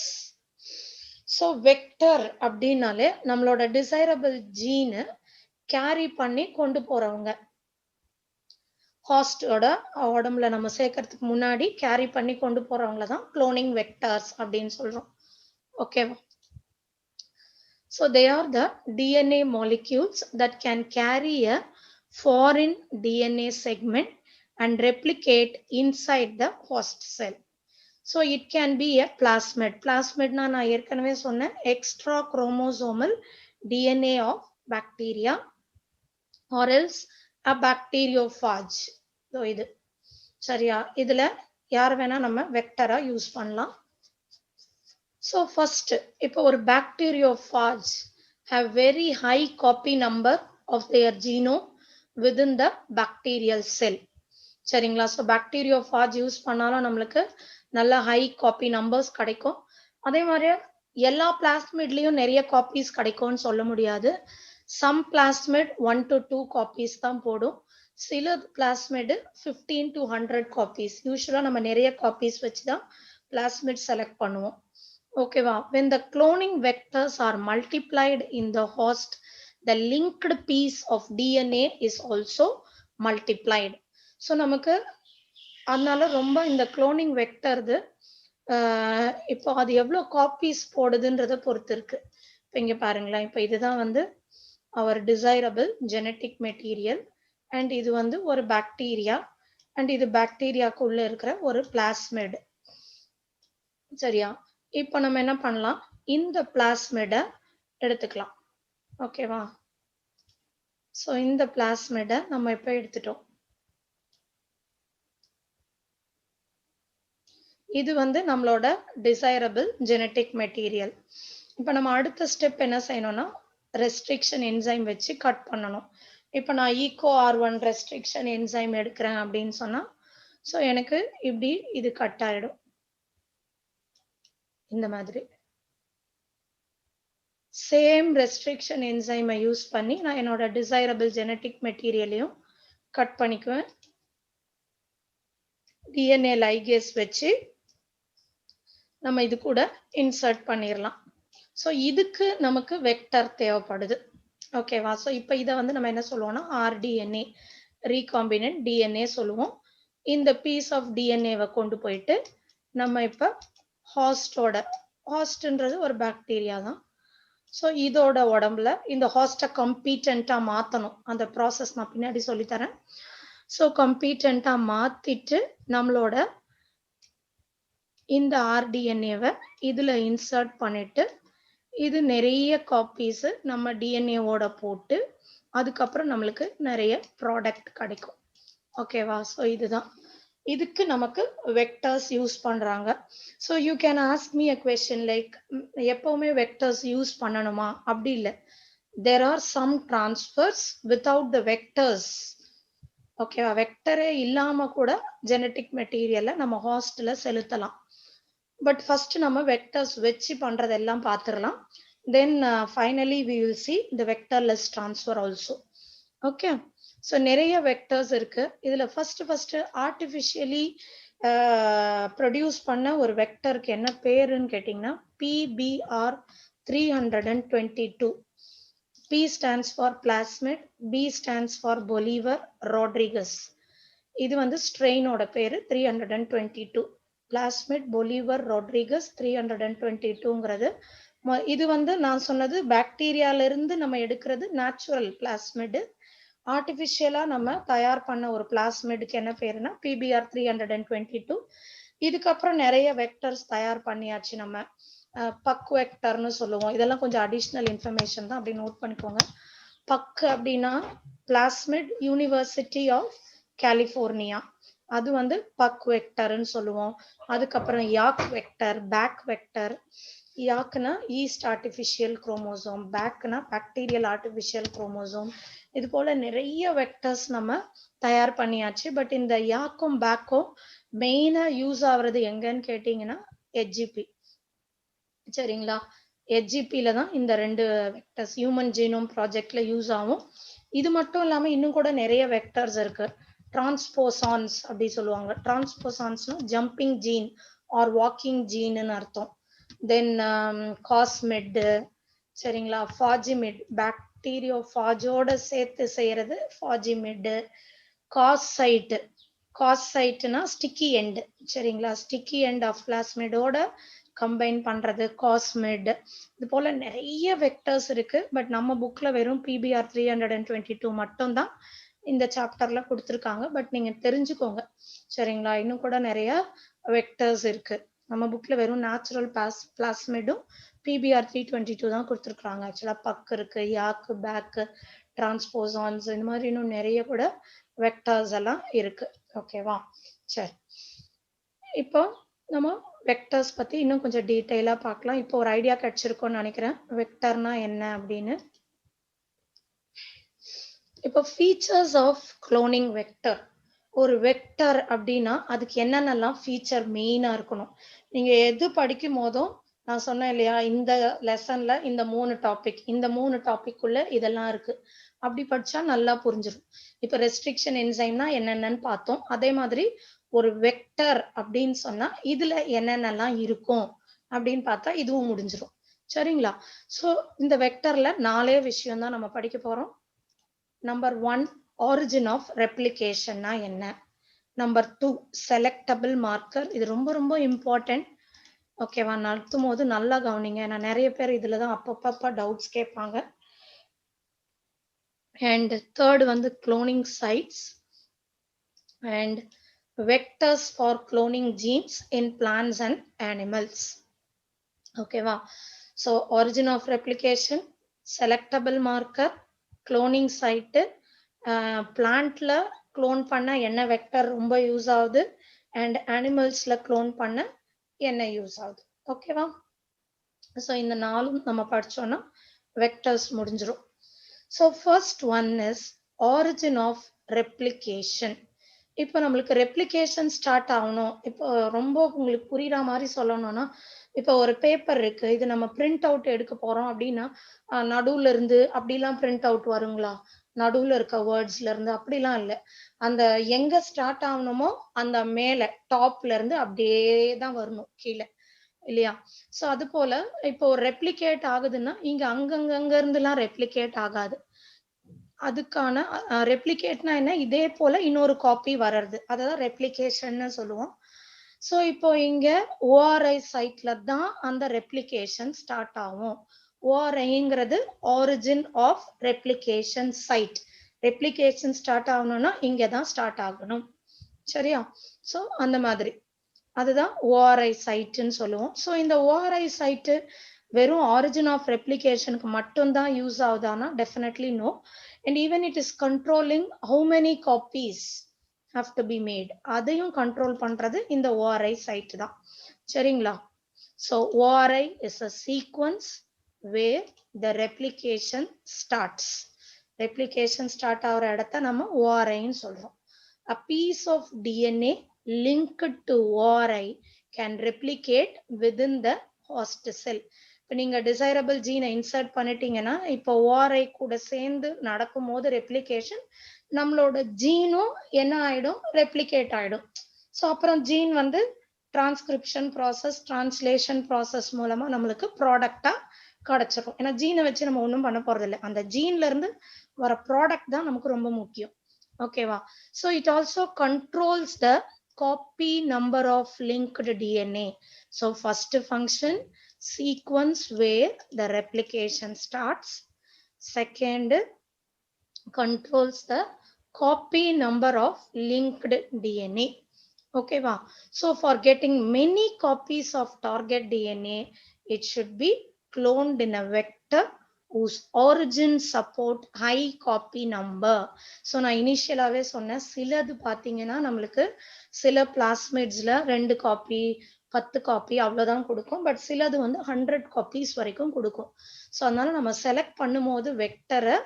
ஸோ வெக்டர் அப்படின்னாலே நம்மளோட டிசைரபிள் ஜீனை கேரி பண்ணி கொண்டு போறவங்க, ஹாஸ்டோட உடம்புல நம்ம சேர்க்கறதுக்கு முன்னாடி கேரி பண்ணி கொண்டு போறவங்கள தான் குளோனிங் வெக்டார்ஸ் அப்படின்னு சொல்றோம். ஓகேவா? So they are the DNA molecules that can carry a foreign DNA segment and replicate inside the host cell. So it can be a plasmid. Plasmid na நான் ஏற்கனவே சொன்னேன், extra chromosomal DNA of bacteria or else a bacteriophage. So இது சரியா? இதுல யார் வேணா நம்ம வெக்டரா யூஸ் பண்ணலாம். ஸோ ஃபர்ஸ்ட் இப்போ ஒரு bacteriophage have very high copy number of their genome within the bacterial cell. சரிங்களா? ஸோ பாக்டீரியோஃபாஜ் யூஸ் பண்ணாலும் நம்மளுக்கு நல்ல ஹை காப்பி நம்பர்ஸ் கிடைக்கும். அதே மாதிரி எல்லா பிளாஸ்மிட்லயும் நிறைய காப்பீஸ் கிடைக்கும்னு சொல்ல முடியாது. சம் பிளாஸ்மிட் 1 to 2 காப்பீஸ் தான் போடும். சில பிளாஸ்மிட் 15 to 100 காப்பீஸ். யூஸ்வலா நம்ம நிறைய காப்பீஸ் வச்சு தான் பிளாஸ்மிட் செலக்ட் பண்ணுவோம். ஓகேவா? when the cloning vectors are multiplied in the host, the linked piece of DNA is also multiplied. So நமக்கு அதனால ரொம்ப இந்த குளோனிங் வெக்டர்து இப்போ அது எவ்வளோ காப்பீஸ் போடுதுன்றதை பொறுத்து இருக்கு. இப்போ இங்க பாருங்களேன், இப்போ இதுதான் வந்து அவர் டிசைரபிள் ஜெனட்டிக் மெட்டீரியல் அண்ட் இது வந்து ஒரு பாக்டீரியா அண்ட் இது பாக்டீரியாக்குள்ள இருக்கிற ஒரு பிளாஸ்மிட். சரியா? இப்போ நம்ம என்ன பண்ணலாம், இந்த பிளாஸ்மிடை எடுத்துக்கலாம். ஓகேவா? ஸோ இந்த பிளாஸ்மிடை நம்ம இப்போ எடுத்துட்டோம். இது வந்து நம்மளோட டிசைரபிள் ஜெனட்டிக் மெட்டீரியல். இப்போ நம்ம அடுத்த ஸ்டெப் என்ன செய்யணும்னா, ரெஸ்ட்ரிக்ஷன் என்சைம் வச்சு கட் பண்ணணும். இப்போ நான் EcoR1 ரெஸ்ட்ரிக்ஷன் என்சைம் எடுக்கிறேன் அப்படின்னு சொன்னா, ஸோ எனக்கு இப்படி இது கட் ஆயிடும் இந்த மாதிரி. சேம் ரெஸ்ட்ரிக்ஷன் என்சைமை யூஸ் பண்ணி நான் என்னோட டிசைரபிள் ஜெனட்டிக் மெட்டீரியலையும் கட் பண்ணிக்குவேன். DNA லைகேஸ் வச்சு நம்ம இது கூட இன்சர்ட் பண்ணிடலாம். ஸோ இதுக்கு நமக்கு வெக்டர் தேவைப்படுது. ஓகேவா? ஸோ இப்போ இதை வந்து நம்ம என்ன சொல்லுவோம்னா RDNA, ரீகாம்பினன்ட் DNA சொல்லுவோம். இந்த பீஸ் ஆஃப் டிஎன்ஏவை கொண்டு போயிட்டு நம்ம இப்போ ஹாஸ்ட்ன்றது ஒரு பாக்டீரியா தான். ஸோ இதோட உடம்புல இந்த ஹாஸ்டை கம்பீட்டண்ட்டாக மாற்றணும். அந்த ப்ராசஸ் நான் பின்னாடி சொல்லித்தரேன். ஸோ கம்பீட்டண்ட்டாக மாற்றிட்டு நம்மளோட இந்த RDNAவை இதில் இன்சர்ட் பண்ணிட்டு இது நிறைய காப்பீஸு நம்ம டிஎன்ஏவோட போட்டு அதுக்கப்புறம் நம்மளுக்கு நிறைய ப்ராடக்ட் கிடைக்கும். ஓகேவா? ஸோ இதுதான், இதுக்கு நமக்கு வெக்டர்ஸ் யூஸ் பண்ணுறாங்க. So you can ask me a question like, எப்போவுமே வெக்டர்ஸ் யூஸ் பண்ணணுமா? அப்படி இல்லை. There are some transfers without the vectors. ஓகேவா? வெக்டரே இல்லாமல் கூட ஜெனட்டிக் மெட்டீரியலை நம்ம ஹாஸ்டில் செலுத்தலாம். பட் ஃபர்ஸ்ட் நம்ம வெக்டர்ஸ் வச்சு பண்றதெல்லாம் பார்த்துடலாம். Then finally we will see the vectorless transfer also. Okay? So நிறைய வெக்டர்ஸ் இருக்கு. இதுல ஃபர்ஸ்ட் ஆர்டிஃபிஷியலி ப்ரொடியூஸ் பண்ண ஒரு வெக்டருக்கு என்ன பேருன்னு கேட்டிங்கன்னா PBR 322. P stands for plasmid, B stands for Bolivar Rodriguez. இது வந்து ஸ்ட்ரெயினோட பேரு 322. பிளாஸ்மிட் பொலிவர் ரோட்ரிகஸ் 322ங்கிறது. இது வந்து நான் சொன்னது பாக்டீரியால இருந்து நம்ம எடுக்கிறது நேச்சுரல் பிளாஸ்மிட். ஆர்டிஃபிஷியலா நம்ம தயார் பண்ண ஒரு பிளாஸ்மிடுக்கு என்ன பேருன்னா PBR 322. இதுக்கப்புறம் நிறைய வெக்டர்ஸ் தயார் பண்ணியாச்சு. நம்ம பக் வெக்டர்னு சொல்லுவோம். இதெல்லாம் கொஞ்சம் அடிஷ்னல் இன்ஃபர்மேஷன் தான், அப்படி நோட் பண்ணிக்கோங்க. பக் அப்படின்னா பிளாஸ்மிட் யூனிவர்சிட்டி ஆஃப் கலிஃபோர்னியா, அது வந்து பக் வெக்டர்னு சொல்லுவோம். அதுக்கப்புறம் யாக் வெக்டர், பேக் வெக்டர். யாக்னா ஈஸ்ட் ஆர்டிஃபிஷியல் குரோமோசோம், பேக்னா பாக்டீரியல் ஆர்டிஃபிஷியல் குரோமோசோம். இது போல நிறைய வெக்டர்ஸ் நம்ம தயார் பண்ணியாச்சு. பட் இந்த யாக்கும் பேக்கும் மெயினா யூஸ் ஆகுறது எங்கன்னு கேட்டீங்கன்னா HGP. சரிங்களா? HGPல தான் இந்த ரெண்டு வெக்டர்ஸ் ஹியூமன் ஜீனோம் ப்ராஜெக்ட்ல யூஸ் ஆகும். இது மட்டும் இல்லாம இன்னும் கூட நிறைய வெக்டர்ஸ் இருக்கு. டிரான்ஸ்போசான்ஸ் அப்படி சொல்லுவாங்க. டிரான்ஸ்போசான்ஸ்னா ஜம்பிங் ஜீன் ஆர் வாக்கிங் ஜீன்னு அர்த்தம். தென் காஸ்மிட், சரிங்களா? ஃபாஜிமிட், பாக்டீரியோஃபாஜோட சேர்த்து செய்யறது ஃபாஜிமிட். காசைட், காசைட்னா ஸ்டிக்கி எண்ட், சரிங்களா? ஸ்டிக்கி எண்ட் ஆஃப் பிளாஸ்மிடோட கம்பைன் பண்றது காஸ்மிட். இது போல நிறைய வெக்டர்ஸ் இருக்கு. பட் நம்ம புக்ல வெறும் PBR 322 மட்டும் தான் இந்த சாப்டர்ல கொடுத்துருக்காங்க. பட் நீங்க தெரிஞ்சுக்கோங்க, சரிங்களா? இன்னும் கூட நிறைய வெக்டர்ஸ் இருக்கு. நம்ம புக்ல வெறும் நேச்சுரல் பிளாஸ்மிடும் PBR 322 தான் கொடுத்துருக்காங்க. ஆக்சுவலா பக் இருக்கு, யாக்கு, பேக், டிரான்ஸ்போசான்ஸ், இந்த மாதிரி இன்னும் நிறைய கூட வெக்டர்ஸ் எல்லாம் இருக்கு. ஓகேவா? சரி, இப்போ நம்ம வெக்டர்ஸ் பத்தி இன்னும் கொஞ்சம் டீடைலா பார்க்கலாம். இப்போ ஒரு ஐடியா கிடைச்சிருக்கும்னு நினைக்கிறேன் வெக்டர்னா என்ன அப்படின்னு. இப்போ ஃபீச்சர்ஸ் ஆஃப் குளோனிங் வெக்டர். ஒரு வெக்டர் அப்படின்னா அதுக்கு என்னென்னலாம் ஃபீச்சர் மெயினா இருக்கணும். நீங்க எது படிக்கும் போதும் நான் சொன்னேன் இல்லையா, இந்த லெசன்ல இந்த 3 டாபிக் உள்ள இதெல்லாம் இருக்கு. அப்படி படிச்சா நல்லா புரிஞ்சிடும். இப்ப ரெஸ்ட்ரிக்ஷன் என்சைம்னா என்னென்னன்னு பார்த்தோம். அதே மாதிரி ஒரு வெக்டர் அப்படின்னு சொன்னா இதுல என்னென்னலாம் இருக்கும் அப்படின்னு பார்த்தா இதுவும் முடிஞ்சிடும். சரிங்களா? சோ இந்த வெக்டர்ல 4 விஷயம் தான் நம்ம படிக்க போறோம். நம்பர் 1, origin of replication னா என்ன? Number 2, selectable marker. இது ரொம்ப ரொம்ப இம்பார்ட்டன்ட். ஓகேவா? நடத்தும் போது நல்லா கவனிங்க. நான் நிறைய பேர் இதுல தான் அப்பப்ப டவுட்ஸ் கேட்பாங்க. அண்ட் தேர்ட் வந்து cloning sites and vectors for cloning genes in plants and animals. ஓகேவா? So origin of replication, selectable marker, cloning site, பிளான்ட்ல க்ளோன் பண்ண என்ன வெக்டர் ரொம்ப யூஸ் ஆகுது அண்ட் அனிமல்ஸ்ல க்ளோன் பண்ண என்ன யூஸ் ஆகுது. ஓகேவா? ஸோ இந்த 4 நம்ம படிச்சோம்னா வெக்டர்ஸ் முடிஞ்சிடும். So first one is origin of replication. இப்போ நம்மளுக்கு ரெப்ளிகேஷன் ஸ்டார்ட் ஆகணும். இப்போ ரொம்ப உங்களுக்கு புரியுற மாதிரி சொல்லணும்னா, இப்போ ஒரு பேப்பர் இருக்கு, இது நம்ம பிரிண்ட் அவுட் எடுக்க போறோம் அப்படின்னா நடுவுல இருந்து அப்படிலாம் பிரிண்ட் அவுட் வருங்களா? நடுவுல இருக்க வேர்ட்ஸ்ல இருந்து அப்படிலாம் இல்லை. அந்த எங்க ஸ்டார்ட் ஆகணுமோ அந்த மேல டாப்ல இருந்து அப்படியே தான் வரணும் கீழே, இல்லையா? சோ அது போல இப்போ ரெப்ளிகேட் ஆகுதுன்னா இங்க அங்கங்க இருந்துலாம் ரெப்ளிகேட் ஆகாது. அதுக்கான ரெப்ளிகேட்னா என்ன, இதே போல இன்னொரு காப்பி வர்றது, அதான் ரெப்ளிகேஷன் சொல்லுவோம். சோ இப்போ இங்க ORI சைட்ல தான் அந்த ரெப்ளிகேஷன் ஸ்டார்ட் ஆகும். ORIங்கிறது origin of replication site. Replication start ஆகணும்னா இங்க தான் ஸ்டார்ட் ஆகணும். சரியா? சோ அந்த மாதிரி அதுதான் ORI சைட்னு சொல்லுவோம். சோ இந்த ORI சைட் வெறும் origin of replicationக்கு மட்டும் தான் use ஆகுதானா? Definitely no. And even it is controlling how many copies have to be made. அதையும் கண்ட்ரோல் பண்றது இந்த ORI சைட் தான். சரிங்களா? So ORI is a sequence where the replication starts. Replication start ஆகுற இடத்தை நம்ம ORI ன்னு சொல்றோம். A piece of DNA linked to ORI can replicate within the host cell. இப்போ நீங்க டிசைரபிள் ஜீனை இன்சர்ட் பண்ணிட்டீங்கன்னா இப்போ ORI கூட சேர்ந்து நடக்கும் போது ரெப்ளிகேஷன் நம்மளோட ஜீனும் என்ன ஆயிடும், ரெப்ளிகேட் ஆயிடும். ஸோ அப்புறம் ஜீன் வந்து டிரான்ஸ்கிரிப்ஷன் ப்ராசஸ், டிரான்ஸ்லேஷன் ப்ராசஸ் மூலமா நம்மளுக்கு ப்ராடக்டா கிடைச்சிடும். ஏன்னா ஜீனை வச்சு நம்ம ஒன்றும் பண்ண போறது இல்லை, அந்த ஜீன்ல இருந்து வர ப்ராடக்ட் தான் நமக்கு ரொம்ப முக்கியம். ஓகேவா? So it also controls the copy number of linked DNA. So first function, sequence where the replication starts. Second, controls the copy number of linked DNA. Okay va? So for getting many copies of target DNA, it should be cloned in a vector whose origin support high copy number. So நான் இனிஷியலாவே சொன்னேன், சிலது பாத்தீங்கன்னா நம்மளுக்கு சில பிளாஸ்மிட்ஸ்ல 2 காப்பி 10 காப்பி அவ்வளவுதான் கொடுக்கும். பட் சிலது வந்து 100 காப்பீஸ் வரைக்கும் கொடுக்கும். ஸோ அதனால நம்ம செலக்ட் பண்ணும்போது வெக்டரை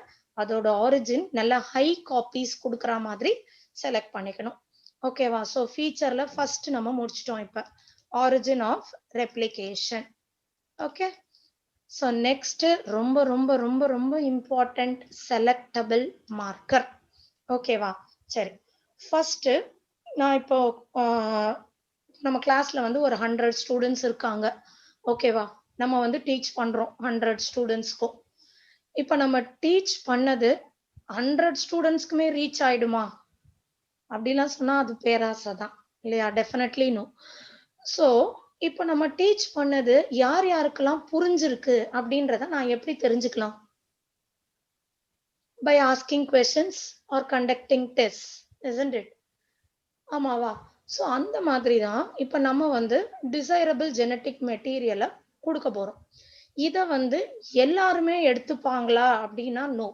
அதோட ஆரிஜின் நல்ல ஹை காப்பீஸ் கொடுக்குற மாதிரி செலக்ட் பண்ணிக்கணும். ஓகேவா? ஸோ ஃபீச்சர்ல ஃபர்ஸ்ட் நம்ம முடிச்சிட்டோம். இப்ப origin of replication. Okay. So next ரொம்ப ரொம்ப ரொம்ப ரொம்ப இம்பார்ட்டன்ட், செலக்டபிள் மார்க்கர். ஓகேவா? சரி, ஃபர்ஸ்ட் நான் இப்போ நம்ம கிளாஸ்ல வந்து ஒரு 100 ஸ்டூடெண்ட்ஸ் இருக்காங்க. ஓகேவா? நம்ம வந்து டீச் பண்றோம் 100 ஸ்டூடெண்ட்ஸ்க்கும். இப்ப நம்ம டீச் பண்ணது 100 ஸ்டூடெண்ட்ஸ்க்குமே ரீச் ஆயிடுமா அப்படிலாம் சொன்னா அது பேராசை தான், இல்லையா? Definitely no. ஸோ இப்போ நம்ம டீச் பண்ணது யார் யாருக்கெல்லாம் புரிஞ்சிருக்கு அப்படின்றத நான் எப்படி தெரிஞ்சுக்கலாம்? By asking questions or conducting test, isn't it? ஆமாவா? ஸோ அந்த மாதிரி தான் இப்போ நம்ம வந்து டிசைரபிள் ஜெனட்டிக் மெட்டீரியலை கொடுக்க போறோம். இதை வந்து எல்லாருமே எடுத்துப்பாங்களா அப்படின்னா நோ.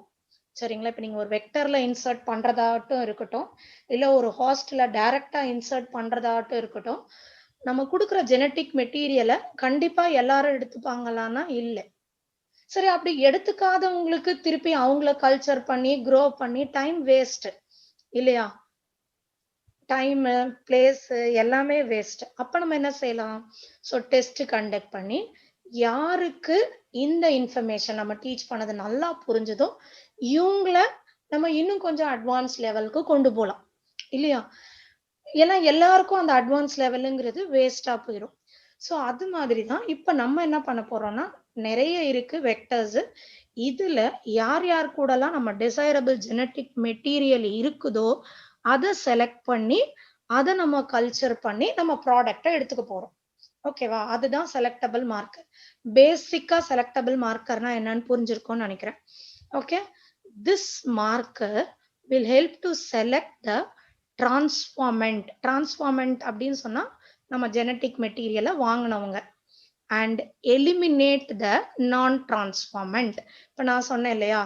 சரிங்களா? இப்போ நீங்க ஒரு வெக்டர்ல இன்சர்ட் பண்றதாகட்டும் இருக்கட்டும், இல்ல ஒரு ஹாஸ்ட்ல டைரக்டா இன்சர்ட் பண்றதாகட்டும் இருக்கட்டும், நம்ம கொடுக்குற ஜெனட்டிக் மெட்டீரியலை கண்டிப்பா எல்லாரும் எடுத்துப்பாங்களான்னா இல்லை. சரி, அப்படி எடுத்துக்காதவங்களுக்கு திருப்பி அவங்கள கல்ச்சர் பண்ணி க்ரோ பண்ணி டைம் வேஸ்ட் இல்லையா? டைம், பிளேஸ் எல்லாமே வேஸ்ட். அப்ப நம்ம என்ன செய்யலாம்? ஸோ டெஸ்ட் கண்டக்ட் பண்ணி யாருக்கு இந்த இன்ஃபர்மேஷன் நம்ம டீச் பண்ணது நல்லா புரிஞ்சதோ இவங்கள நம்ம இன்னும் கொஞ்சம் அட்வான்ஸ் லெவலுக்கு கொண்டு போகலாம் இல்லையா? ஏன்னா எல்லாருக்கும் அந்த அட்வான்ஸ் லெவலுங்கிறது வேஸ்டா போயிடும். ஸோ அது மாதிரி தான் இப்ப நம்ம என்ன பண்ண போறோம்னா, நிறைய இருக்கு வெக்டர்ஸ். இதுல யார் யார் கூடலாம் நம்ம டிசைரபிள் ஜெனட்டிக் மெட்டீரியல் இருக்குதோ அதை செலக்ட் பண்ணி அதை நம்ம கல்ச்சர் பண்ணி நம்ம ப்ராடக்டை எடுத்துக்க போறோம். ஓகேவா? அதுதான் செலக்டபிள் மார்க்கர். பேசிக்கா செலக்டபிள் மார்க்கர்னா என்னன்னு புரிஞ்சிருக்கும்னு நினைக்கிறேன். Okay, this marker will help to select the transformant. transformant அப்படின்னு சொன்னா நம்ம ஜெனட்டிக் மெட்டீரியலை வாங்கினவங்க and eliminate the non-transformant. இப்போ நான் சொன்னேன் இல்லையா,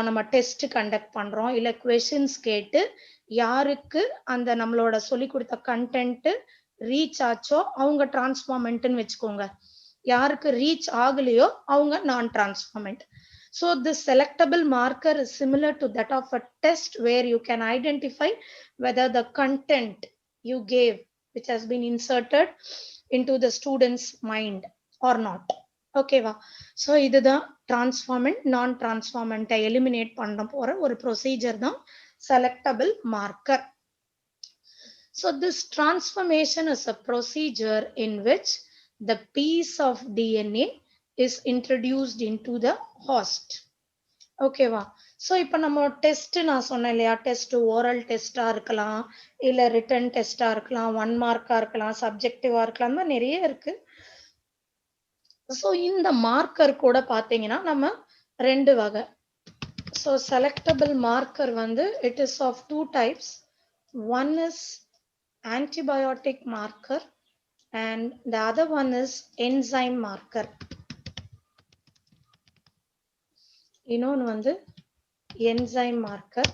நம்ம டெஸ்ட் கண்டக்ட் பண்றோம் இல்ல கொஸ்டின்ஸ் கேட்டு யாருக்கு அந்த நம்மளோட சொல்லி கொடுத்த கண்டென்ட் ரீச் ஆச்சோ அவங்க டிரான்ஸ்ஃபார்மெண்ட்னு வச்சுக்கோங்க, யாருக்கு ரீச் ஆகலையோ அவங்க நான் டிரான்ஸ்ஃபார்மெண்ட். So this selectable marker is similar to that of a test where you can identify whether the content you gave which has been inserted into the student's mind or not. ஓகேவா? ஸோ இதுதான் டிரான்ஸ்ஃபார்மெண்ட் நான் டிரான்ஸ்ஃபார்மெண்ட்டை எலிமினேட் பண்ண போற ஒரு ப்ரொசீஜர் தான் selectable marker. So this transformation is a procedure in which the piece of DNA is introduced into the host. ஓகேவா? ஸோ இப்போ நம்ம டெஸ்ட் நான் சொன்னேன் இல்லையா, டெஸ்ட் ஓரல் டெஸ்டா இருக்கலாம் இல்ல ரிட்டன் டெஸ்டா இருக்கலாம், 1 மார்க்கா இருக்கலாம், சப்ஜெக்டிவா இருக்கலாம், நிறைய இருக்கு. ஸோ இந்த மார்க்கர் கூட பாத்தீங்கன்னா நம்ம 2 வகை. ஸோ செலக்டபிள் மார்க்கர் வந்து it is of 2 types. One is antibiotic marker and the other one is enzyme marker. இன்னொன்று வந்து enzyme marker.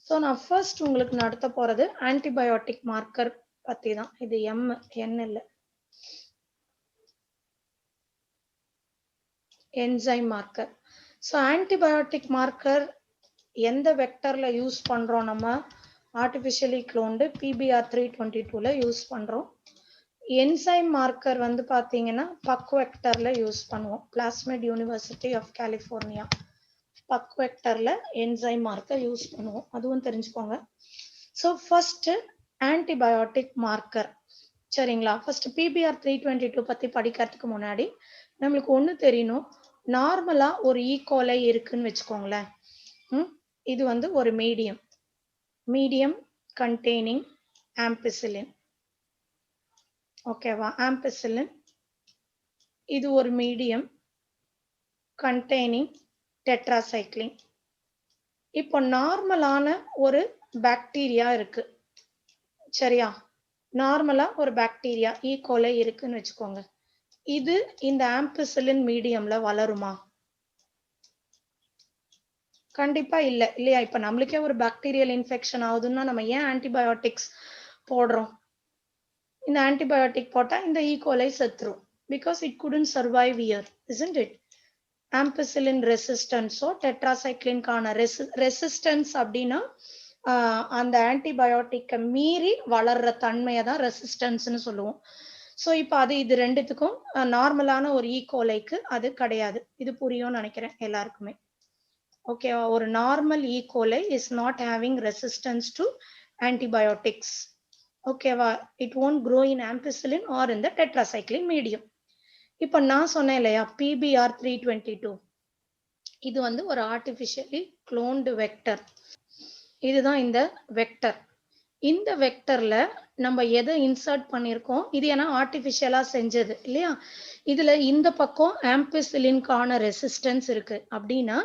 ஸோ நான் ஃபர்ஸ்ட் உங்களுக்கு நடத்த போறது ஆன்டிபயோட்டிக் மார்க்கர் பத்தி தான். இது என் இல்லை, enzyme marker. So antibiotic marker எந்த வெக்டர்ல யூஸ் பண்றோம்? நம்ம ஆர்டிஃபிஷியலி க்ளோன்டு PBR322ல யூஸ் பண்றோம். என்சைம் மார்க்கர் வந்து பாத்தீங்கன்னா பக் வெக்டர்ல யூஸ் பண்ணுவோம். Plasmid University of California pUC வெக்டர்ல என்சைம் மார்க்கர் யூஸ் பண்ணுவோம், அதுவும் தெரிஞ்சுக்கோங்க. So first antibiotic marker. சரிங்களா? ஃபர்ஸ்ட் PBR322 பத்தி படிக்கிறதுக்கு முன்னாடி நம்மளுக்கு ஒண்ணு தெரியணும். நார்மலா ஒரு ஈகோலை இருக்குன்னு வச்சுக்கோங்களேன். இது வந்து ஒரு மீடியம் containing ampicillin. ஓகேவா? ampicillin இது ஒரு மீடியம் containing tetracycline. இப்போ நார்மலான ஒரு பாக்டீரியா இருக்கு, சரியா? நார்மலா ஒரு பாக்டீரியா ஈகோலை இருக்குன்னு வச்சுக்கோங்க. இது இந்த ampicillin மீடியம்ல வளருமா? கண்டிப்பா இல்ல இல்லையா? இப்ப நம்மளுக்கே ஒரு பாக்டீரியல் இன்ஃபெக்ஷன் ஆகுதுன்னா நம்ம ஏன் ஆன்டிபயோட்டிக்ஸ் போடுறோம்? இந்த ஆன்டிபயோட்டிக் போட்டா இந்த ஈகோலை செத்துரும். Because it couldn't survive here, isn't it? ampicillin ரெசிஸ்டன்ஸோ டெட்ராசைக்ளின்கான ரெசிஸ்டன்ஸ் அப்படின்னா அந்த ஆன்டிபயோட்டிக்கை மீறி வளர்ற தன்மையை தான் ரெசிஸ்டன்ஸ்னு சொல்லுவோம். ஸோ இப்போ அது இது ரெண்டுத்துக்கும் நார்மலான ஒரு ஈகோலைக்கு அது கிடையாது. இது புரியும்னு நினைக்கிறேன் எல்லாருக்குமே. ஓகேவா? ஒரு normal E coli is not having resistance to antibiotics. ஓகேவா? It won't grow in ampicillin or in the tetracycline medium. இப்போ நான் சொன்னேன் இல்லையா PBR322, இது வந்து ஒரு ஆர்டிஃபிஷியலி க்ளோன்டு வெக்டர். இதுதான் இந்த வெக்டர். இந்த வெக்டர்ல நம்ம எதை இன்சர்ட் பண்ணியிருக்கோம்? இது ஏன்னா ஆர்டிஃபிஷியலா செஞ்சது இல்லையா? இதுல இந்த பக்கம் ஆம்பிசிலின்கான ரெசிஸ்டன்ஸ் இருக்கு அப்படின்னா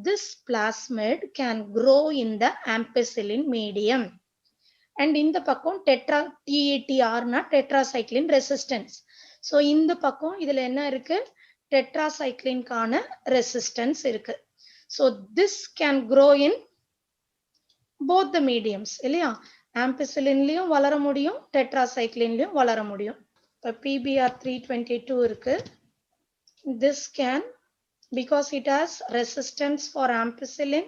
this plasmid can grow in the ampicillin medium. and இந்த பக்கம் TETR னா tetracycline resistance. so இந்த பக்கம் இதுல என்ன இருக்கு? tetracyclineகான resistance இருக்கு. so this can grow in both the mediums இல்லையா? ஆம்பிசிலின்லயும் வளர முடியும், டெட்ராசைக்ளின்லயும் வளர முடியும். இப்போ PBr 322 இருக்கு. This can, because it has resistance for ampicillin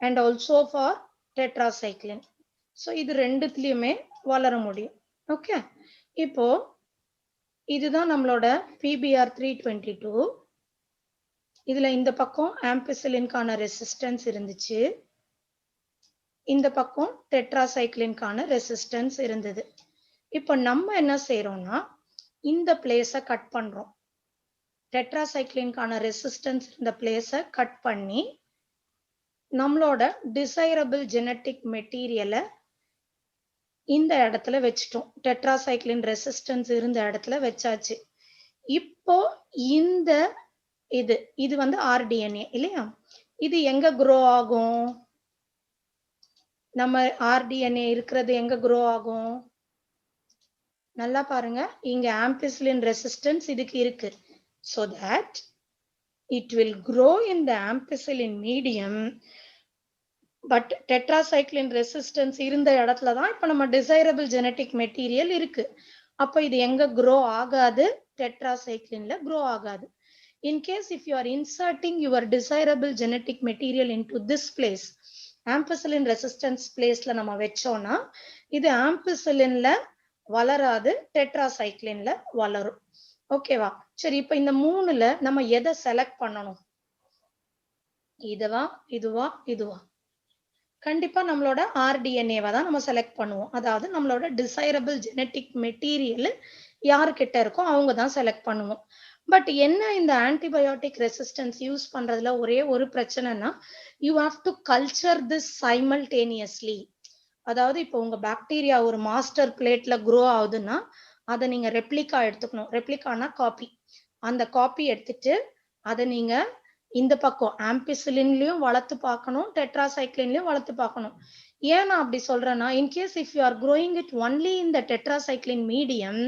and also for tetracycline. So இது ரெண்டுத்துலயுமே வளர முடியும். ஓகே, இப்போ இதுதான் நம்மளோட PBr 322. இதுல இந்த பக்கம் ஆம்பிசிலின்கான ரெசிஸ்டன்ஸ் இருந்துச்சு, இந்த பக்கம் டெட்ராசைக்ளின்கான ரெசிஸ்டன்ஸ் இருந்தது. இப்போ நம்ம என்ன செய்யறோம்னா இந்த பிளேஸை கட் பண்றோம். டெட்ராசைக்ளின்கான ரெசிஸ்டன்ஸ் இந்த பிளேஸை கட் பண்ணி நம்மளோட டிசைரபிள் ஜெனட்டிக் மெட்டீரியலை இந்த இடத்துல வச்சிட்டோம். டெட்ராசைக்ளின் ரெசிஸ்டன்ஸ் இருந்த இடத்துல வச்சாச்சு. இப்போ இந்த இது வந்து ஆர்டிஎன்ஏ இல்லையா, இது எங்க க்ரோ ஆகும்? நம்ம ஆர்டிஎன்ஏ இருக்கிறது எங்க க்ரோ ஆகும்? நல்லா பாருங்க, இங்க ஆம்பிசிலின் ரெசிஸ்டன்ஸ் இதுக்கு இருக்கு. So that it will grow in the ampicillin medium, but tetracycline resistance இருந்த இடத்துல தான் இப்ப நம்ம desirable genetic material இருக்கு. அப்ப இது எங்க grow ஆகாது? tetracyclineல grow ஆகாது. In case if you are inserting your desirable genetic material into this place, ampicillin resistance placeல நம்ம வெச்சோம்னா இது ampicillinல வளராது, tetracyclineல வளரும். ஓகேவா? சரி, இப்ப இந்த மூணுல நம்ம எதை செலக்ட் பண்ணணும்? இதுவா, இதுவா, இதுவா? கண்டிப்பா நம்மளோட ஆர்டிஎன்ஏவை தான் நம்ம செலக்ட் பண்ணுவோம். அதாவது நம்மளோட டிசைரபிள் ஜெனட்டிக் மெட்டீரியல் யாருக்கிட்ட இருக்கோ அவங்க தான் செலக்ட் பண்ணுவோம். பட் என்ன இந்த ஆன்டிபயோட்டிக் ரெசிஸ்டன்ஸ் யூஸ் பண்றதுல ஒரே ஒரு பிரச்சனைனா, you have to culture this simultaneously. அதாவது இப்போ உங்க பாக்டீரியா ஒரு மாஸ்டர் பிளேட்ல க்ரோ ஆகுதுன்னா அதை நீங்க ரெப்ளிகா எடுத்துக்கணும். ரெப்ளிகானா காப்பி. அந்த காப்பி எடுத்துட்டு அதை நீங்க இந்த பக்கம் ஆம்பிசிலின்லயும் வளர்த்து பார்க்கணும், டெட்ராசைக்ளின்லயும் வளர்த்து பார்க்கணும். ஏன் நான் அப்படி சொல்றேன்னா, in case if you are growing it only இந்த டெட்ராசைக்ளின் மீடியம்,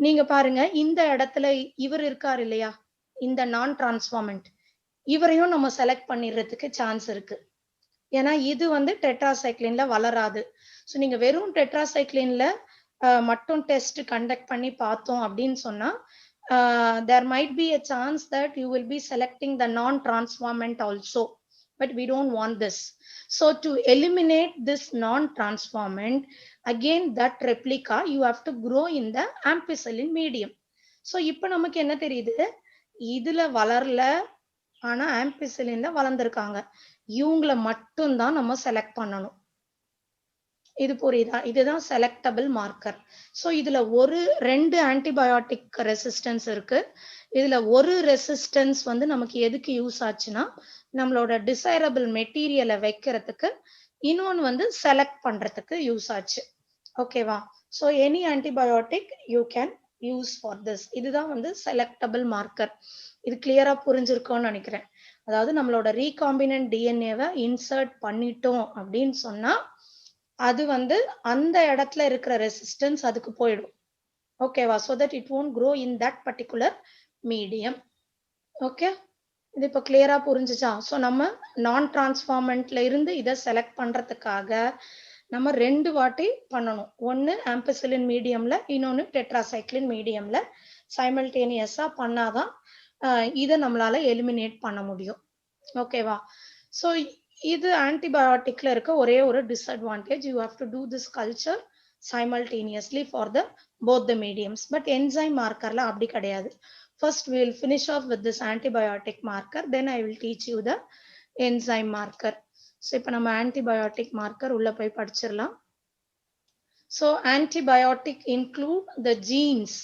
நீங்க பாருங்க இந்த இடத்துல இவர் இருக்காரு இல்லையா, இந்த நான் டிரான்ஸ்ஃபார்மெண்ட், இவரையும் நம்ம செலக்ட் பண்ணிடுறதுக்கு சான்ஸ் இருக்கு. ஏன்னா இது வந்து டெட்ராசைக்ளின்ல வளராது. ஸோ நீங்க வெறும் டெட்ராசைக்ளின்ல மட்டும் டெஸ்ட் கண்டக்ட் பண்ணி பார்த்தோம் அப்படின்னு சொன்னா there might be a chance that you will be selecting the non-transformant also, but we don't want this. So to eliminate this non-transformant, again that replica you have to grow in the ampicillin medium. So இப்போ நமக்கு என்ன தெரியுது, இதுல வளரல, ஆனா ஆம்பிசிலின்ல வளர்ந்துருக்காங்க. இவங்களை மட்டும் தான் நம்ம செலக்ட் பண்ணணும். இது புரியுதா? இதுதான் செலக்டபிள் மார்க்கர். ஸோ இதுல ரெண்டு ஆன்டிபயோட்டிக் ரெசிஸ்டன்ஸ் இருக்கு. இதுல ஒரு ரெசிஸ்டன்ஸ் வந்து நமக்கு எதுக்கு யூஸ் ஆச்சுன்னா, நம்மளோட டிசைரபிள் மெட்டீரியலை வைக்கிறதுக்கு, இன்னொன்னு வந்து செலக்ட் பண்றதுக்கு யூஸ் ஆச்சு. ஓகேவா? So any antibiotic you can use for this. இதுதான் வந்து செலக்டபிள் மார்க்கர். இது கிளியரா புரிஞ்சிருக்கோன்னு நினைக்கிறேன். அதாவது நம்மளோட ரீகாம்பினன்ட் டிஎன்ஏவை இன்சர்ட் பண்ணிட்டோம் அப்படின்னு சொன்னா அது வந்து அந்த இடத்துல இருக்கிற ரெசிஸ்டன்ஸ் அதுக்கு போயிடும். ஓகேவா? so that it won't grow in that particular medium. Okay, இது இப்போ கிளியரா புரிஞ்சுச்சா? ஸோ நம்ம நான் டிரான்ஸ்ஃபார்மெண்ட்ல இருந்து இதை செலக்ட் பண்றதுக்காக நம்ம 2 வாட்டி பண்ணணும். ஒன்னு ஆம்பிசிலின் மீடியம்ல, இன்னொன்னு டெட்ராசைக்ளின் மீடியம்ல சைமல்டேனியஸா பண்ணாதான் இதை நம்மளால எலிமினேட் பண்ண முடியும். ஓகேவா? ஸோ இது ஆன்டிபயோட்டிக்ல இருக்க ஒரே ஒரு disadvantage. You have to do this culture simultaneously for the both the mediums. But enzyme markerல அப்படி கிடையாது. First we will finish off with this antibiotic marker, then I will teach you the enzyme marker. So இப்போ நம்ம antibiotic marker உள்ள போய் படிச்சிடலாம். So antibiotic include the genes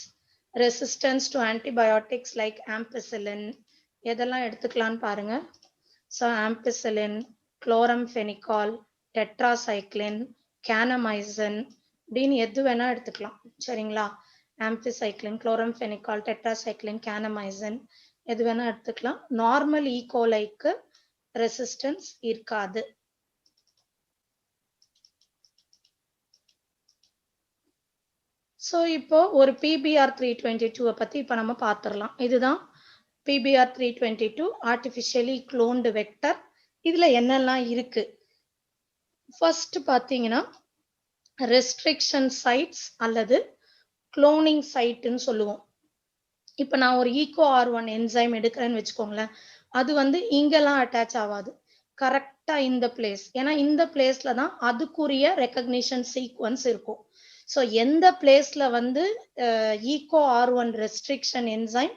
resistance to antibiotics like ampicillin. எதெல்லாம் எடுத்துக்கலாம்னு பாருங்க. So ampicillin, chloramphenicol, tetracycline, kanamycin அப்படின்னு எது வேணா எடுத்துக்கலாம். சரிங்களா? ஆம்பிசைக்ளின், குளோரம்பெனிகால், டெட்ராசைக்ளின், கேனமைசின் எது வேணா எடுத்துக்கலாம். நார்மல் ஈகோலைக்கு ரெசிஸ்டன்ஸ் இருக்காது. ஸோ இப்போ ஒரு PBr 322 பத்தி இப்போ நம்ம பார்த்துடலாம். இதுதான் PBr 322 ஆர்டிஃபிஷியலி குளோன்டு வெக்டர். இதுல என்னெல்லாம் இருக்கு? ஃபர்ஸ்ட் பார்த்தீங்கன்னா ரெஸ்ட்ரிக்ஷன் சைட்ஸ் அல்லது குளோனிங் சைட்னு சொல்லுவோம். இப்போ நான் ஒரு ஈகோ ஆர்1 என்சைம் எடுக்கிறேன்னு வச்சுக்கோங்களேன், அது வந்து இங்கெல்லாம் அட்டாச் ஆகாது, கரெக்டா இந்த பிளேஸ். ஏன்னா இந்த பிளேஸ்ல தான் அதுக்குரிய ரெக்கக்னிஷன் சீக்வன்ஸ் இருக்கும். ஸோ எந்த பிளேஸ்ல வந்து Eco R one restriction enzyme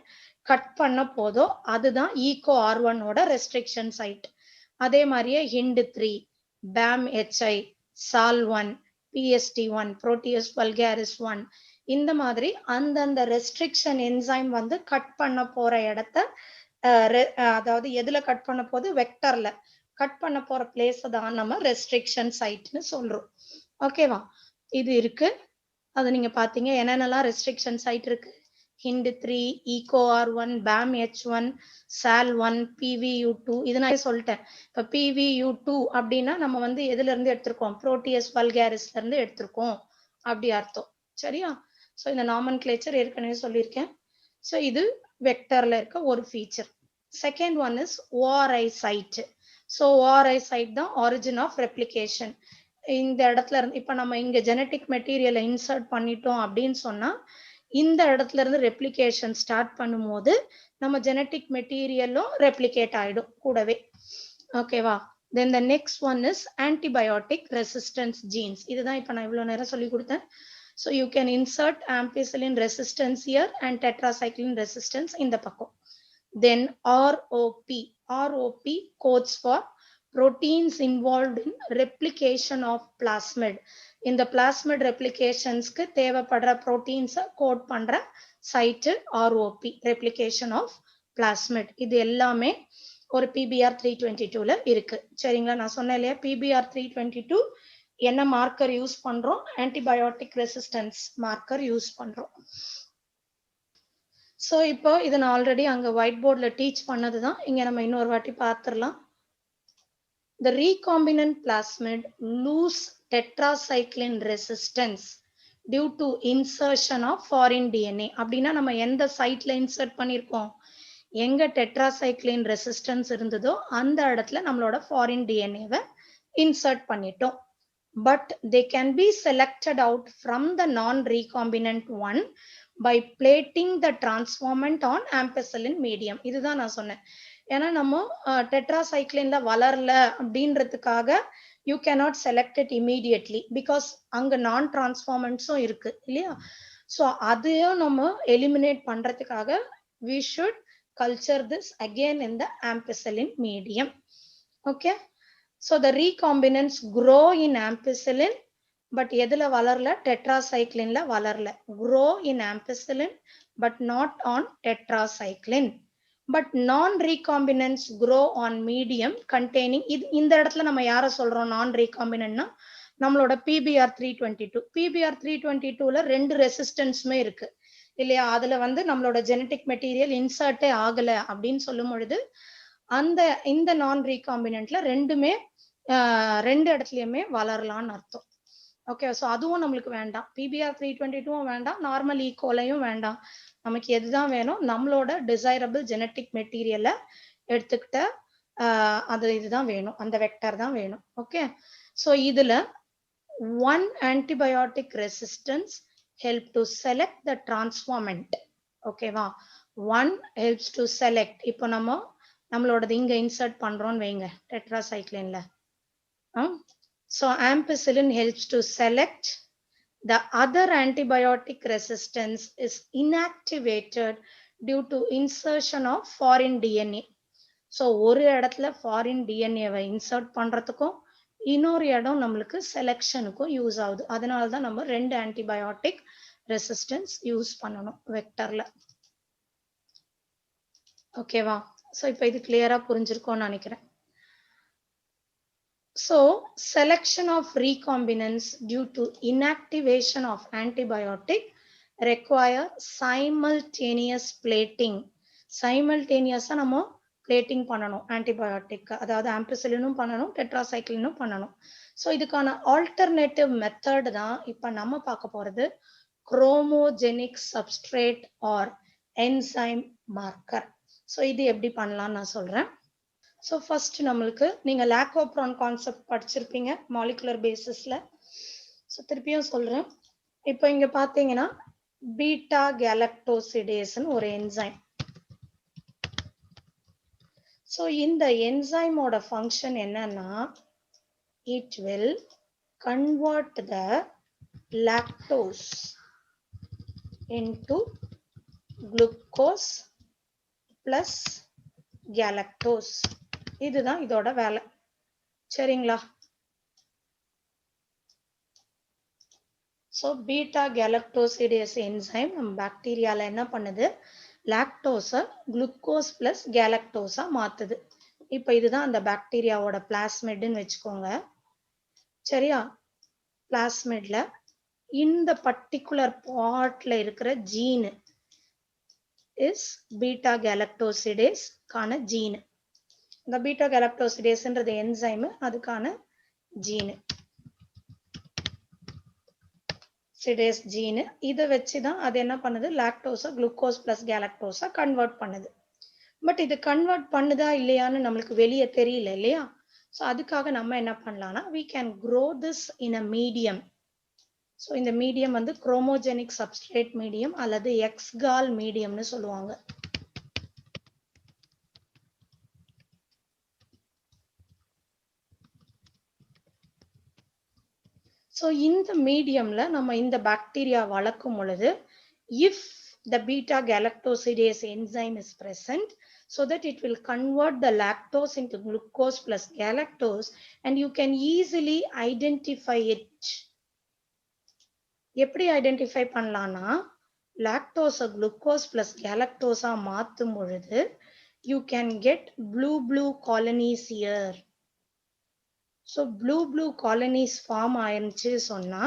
cut பண்ண போதோ அதுதான் ஈகோ ஆர்1ஓட ரெஸ்ட்ரிக்ஷன் சைட். அதே மாதிரியே HIND3, BAM-HI, SAL1, PST1, Proteus vulgaris 1, இந்த மாதிரி அந்தந்த ரெஸ்ட்ரிக்ஷன் என்சைம் வந்து கட் பண்ண போற இடத்த அதாவது எதுல கட் பண்ண போது வெக்டர்ல கட் பண்ண போற பிளேஸ் தான் நம்ம ரெஸ்ட்ரிக்ஷன் சைட்னு சொல்றோம். ஓகேவா? இது இருக்கு, அது நீங்க பாத்தீங்க. என்னென்னலாம் ரெஸ்ட்ரிக்ஷன் சைட் இருக்கு? HIND3, ego R one, BAM-H1, SAL1, PVU2. இது நான் சொல்லிட்டேன். இப்ப PVU2 அப்படின்னா நம்ம வந்து எதுல இருந்து எடுத்திருக்கோம்? புரோட்டியஸ் வல்காரிஸ்ல இருந்து எடுத்திருக்கோம் அப்படி அர்த்தம். சரியா? ஸோ இந்த நாமன்கிளேச்சர் ஏற்கனவே சொல்லியிருக்கேன். ஸோ இது வெக்டர்ல இருக்க ஒரு feature. Second one is ORI site. So ORI site தான் ஆரிஜின் ஆஃப் ரெப்ளிகேஷன். இந்த இடத்துல இருந்து இப்போ நம்ம இங்க ஜெனட்டிக் மெட்டீரியலை இன்சர்ட் பண்ணிட்டோம் அப்படின்னு சொன்னா இந்த இடத்துல இருந்து ரெப்ளிகேஷன் ஸ்டார்ட் பண்ணும்போது நம்ம ஜெனட்டிக் மெட்டீரியலும் ரெப்ளிகேட் ஆயிடும் கூடவே. ஓகேவா? Then the next one is antibiotic resistance genes. இதுதான் இப்போ நான் இவ்வளோ நேரம் சொல்லி கொடுத்தேன். So you can insert ampicillin resistance here and tetracycline resistance in the pakko. Then ROP. ROP codes for proteins involved in replication of plasmid. In the plasmid replications ku தேவைப்படுற proteins code பண்ற site ROP, replication of plasmid. இது எல்லாமே ஒரு PBR 322ல இருக்கு. சரிங்களா? நான் சொன்னேன் இல்லையா, PBR 322 என்ன மார்க்கர் யூஸ் பண்றோம்? ஆன்டிபயோட்டிக் ரெசிஸ்டன்ஸ் மார்க்கர் யூஸ் பண்றோம். ஸோ இப்போ இதை நான் ஆல்ரெடி அங்க ஒயிட் போர்டில் டீச் பண்ணதுதான், இங்க நம்ம இன்னொரு வாட்டி பார்த்துடலாம். The recombinant plasmid lose tetracycline resistance due to insertion of foreign DNA. அப்படின்னா நம்ம எந்த சைட்ல இன்சர்ட் பண்ணியிருக்கோம்? எங்க டெட்ராசைக்ளின் ரெசிஸ்டன்ஸ் இருந்ததோ அந்த இடத்துல நம்மளோட ஃபாரின் டிஎன்ஏவை இன்சர்ட் பண்ணிட்டோம். But they can be selected out from the non-recombinant one by plating the transformant on ampicillin medium. இதுதான் நான் சொன்னேன். ஏன்னா நம்ம டெட்ராசைக்ளின்ல வளரல அப்படின்றதுக்காக you cannot select it immediately because அங்க நான் டிரான்ஸ்ஃபார்மன்ட்ஸும் இருக்கு இல்லையா? ஸோ அதையும் நம்ம எலிமினேட் பண்றதுக்காக we should culture this again in the ampicillin medium. Okay. So the recombinants grow in ampicillin, but எதுல வளரல? டெட்ராசைக்ளின்ல வளரல. Grow in ampicillin, but not on tetracycline. But non-recombinants grow on medium containing, இந்த இடத்துல நம்ம யாரை சொல்றோம் non recombinantனா? நம்மளோட PBR 322. PBR 322ல ரெண்டு ரெசிஸ்டன்ஸுமே இருக்கு இல்லையா? அதுல வந்து நம்மளோட ஜெனட்டிக் மெட்டீரியல் இன்சர்ட்டே ஆகல அப்படின்னு சொல்லும் பொழுது அந்த இந்த நான் ரீகாம்பினன்ட்ல ரெண்டுமே ரெண்டு இடத்துலயுமே வளரலாம்னு அர்த்தம். ஓகே, ஸோ அதுவும் நம்மளுக்கு வேண்டாம். PBR 322 வேண்டாம், நார்மல் ஈகோலையும் வேண்டாம். நமக்கு எதுதான் வேணும்? நம்மளோட டிசைரபிள் ஜெனட்டிக் மெட்டீரியலை எடுத்துக்கிட்ட அது இதுதான் வேணும், அந்த வெக்டர் தான் வேணும். ஓகே, ஸோ இதுல one antibiotic resistance help to select the transformant. ஓகேவா? One helps to select. இப்போ நம்மளோடது இங்க இன்சர்ட் பண்றோம்னு வைங்க டெட்ராசைக்ளின்ல. So ampicillin helps to select. The other antibiotic resistance is inactivated due to insertion of foreign DNA. So ஒரு இடத்துல foreign DNA-வை இன்சர்ட் பண்றதுக்கும் இன்னொரு இடம் நம்மளுக்கு செலெக்ஷனுக்கும் யூஸ் ஆகுது. அதனால தான் நம்ம ரெண்டு ஆன்டிபயோட்டிக் ரெசிஸ்டன்ஸ் யூஸ் பண்ணணும் வெக்டர்ல. ஓகேவா? ஸோ இப்போ இது கிளியரா புரிஞ்சிருக்கும்னு நினைக்கிறேன். So selection of recombinants due to inactivation of antibiotic require simultaneous plating. Simultaneous-ஆ நம்ம plating பண்ணணும் antibiotic. அதாவது ampicillin-ம் பண்ணணும், tetracycline-ம் பண்ணணும். ஸோ இதுக்கான ஆல்டர்னேட்டிவ் மெத்தட் தான் இப்போ நம்ம பார்க்க போறது chromogenic substrate or enzyme marker. So இது எப்படி பண்ணலாம்னு நான் சொல்றேன். ஸோ ஃபர்ஸ்ட் நம்மளுக்கு நீங்க லாக்கோப்ரான் கான்செப்ட் படிச்சிருப்பீங்க மாலிகுலர் பேசிஸ்ல. ஸோ திருப்பியும் சொல்றேன். இப்போ இங்க பாத்தீங்கன்னா பீட்டா கேலக்டோசிடேஸ்னு ஒரு என்சைம். ஸோ இந்த என்சைமோட ஃபங்க்ஷன் என்னன்னா, it will convert the lactose into glucose plus galactose. இதுதான் இதோட வேலை. சரிங்களா? ஸோ பீட்டா கேலக்டோசிடேஸ் என்சைம் நம்ம பாக்டீரியால என்ன பண்ணுது, லாக்டோஸை குளுக்கோஸ் பிளஸ் கேலக்டோஸா மாத்துது. இப்போ இதுதான் அந்த பாக்டீரியாவோட பிளாஸ்மிட்னு வச்சுக்கோங்க. சரியா? பிளாஸ்மிட்ல இந்த பர்டிகுலர் பார்ட்ல இருக்கிற ஜீன் இஸ் பீட்டா கேலக்டோசிடேஸ் கான ஜீன். இந்த பீட்டா கேலக்டோசிடேஸ்ன்றது என்சைம், அதுக்கான ஜீன் சிடேஸ் ஜீன். இதை வச்சுதான் அது என்ன பண்ணுது, லாக்டோஸை குளுக்கோஸ் பிளஸ் கேலக்டோஸா கன்வெர்ட் பண்ணுது. பட் இது கன்வெர்ட் பண்ணுதா இல்லையான்னு நம்மளுக்கு வெளியே தெரியல இல்லையா? ஸோ அதுக்காக நம்ம என்ன பண்ணலாம்னா, we can grow this in a medium. So இந்த மீடியம் வந்து குரோமோஜெனிக் சப்ஸ்ட்ரேட் மீடியம் அல்லது எக்ஸ்கால் மீடியம்னு சொல்லுவாங்க. ஸோ இந்த மீடியம்ல நம்ம இந்த பாக்டீரியா வளர்க்கும் பொழுது, if the beta galactosidase enzyme is present, so that it will convert the lactose into glucose plus galactose, and you can easily identify it. எப்படி ஐடென்டிஃபை பண்ணலாம்னா, லாக்டோஸை குளுக்கோஸ் பிளஸ் கேலக்டோஸா மாற்றும் பொழுது you can get blue colonies here. So blue colonies form ஆயிருந்துச்சு சொன்னா,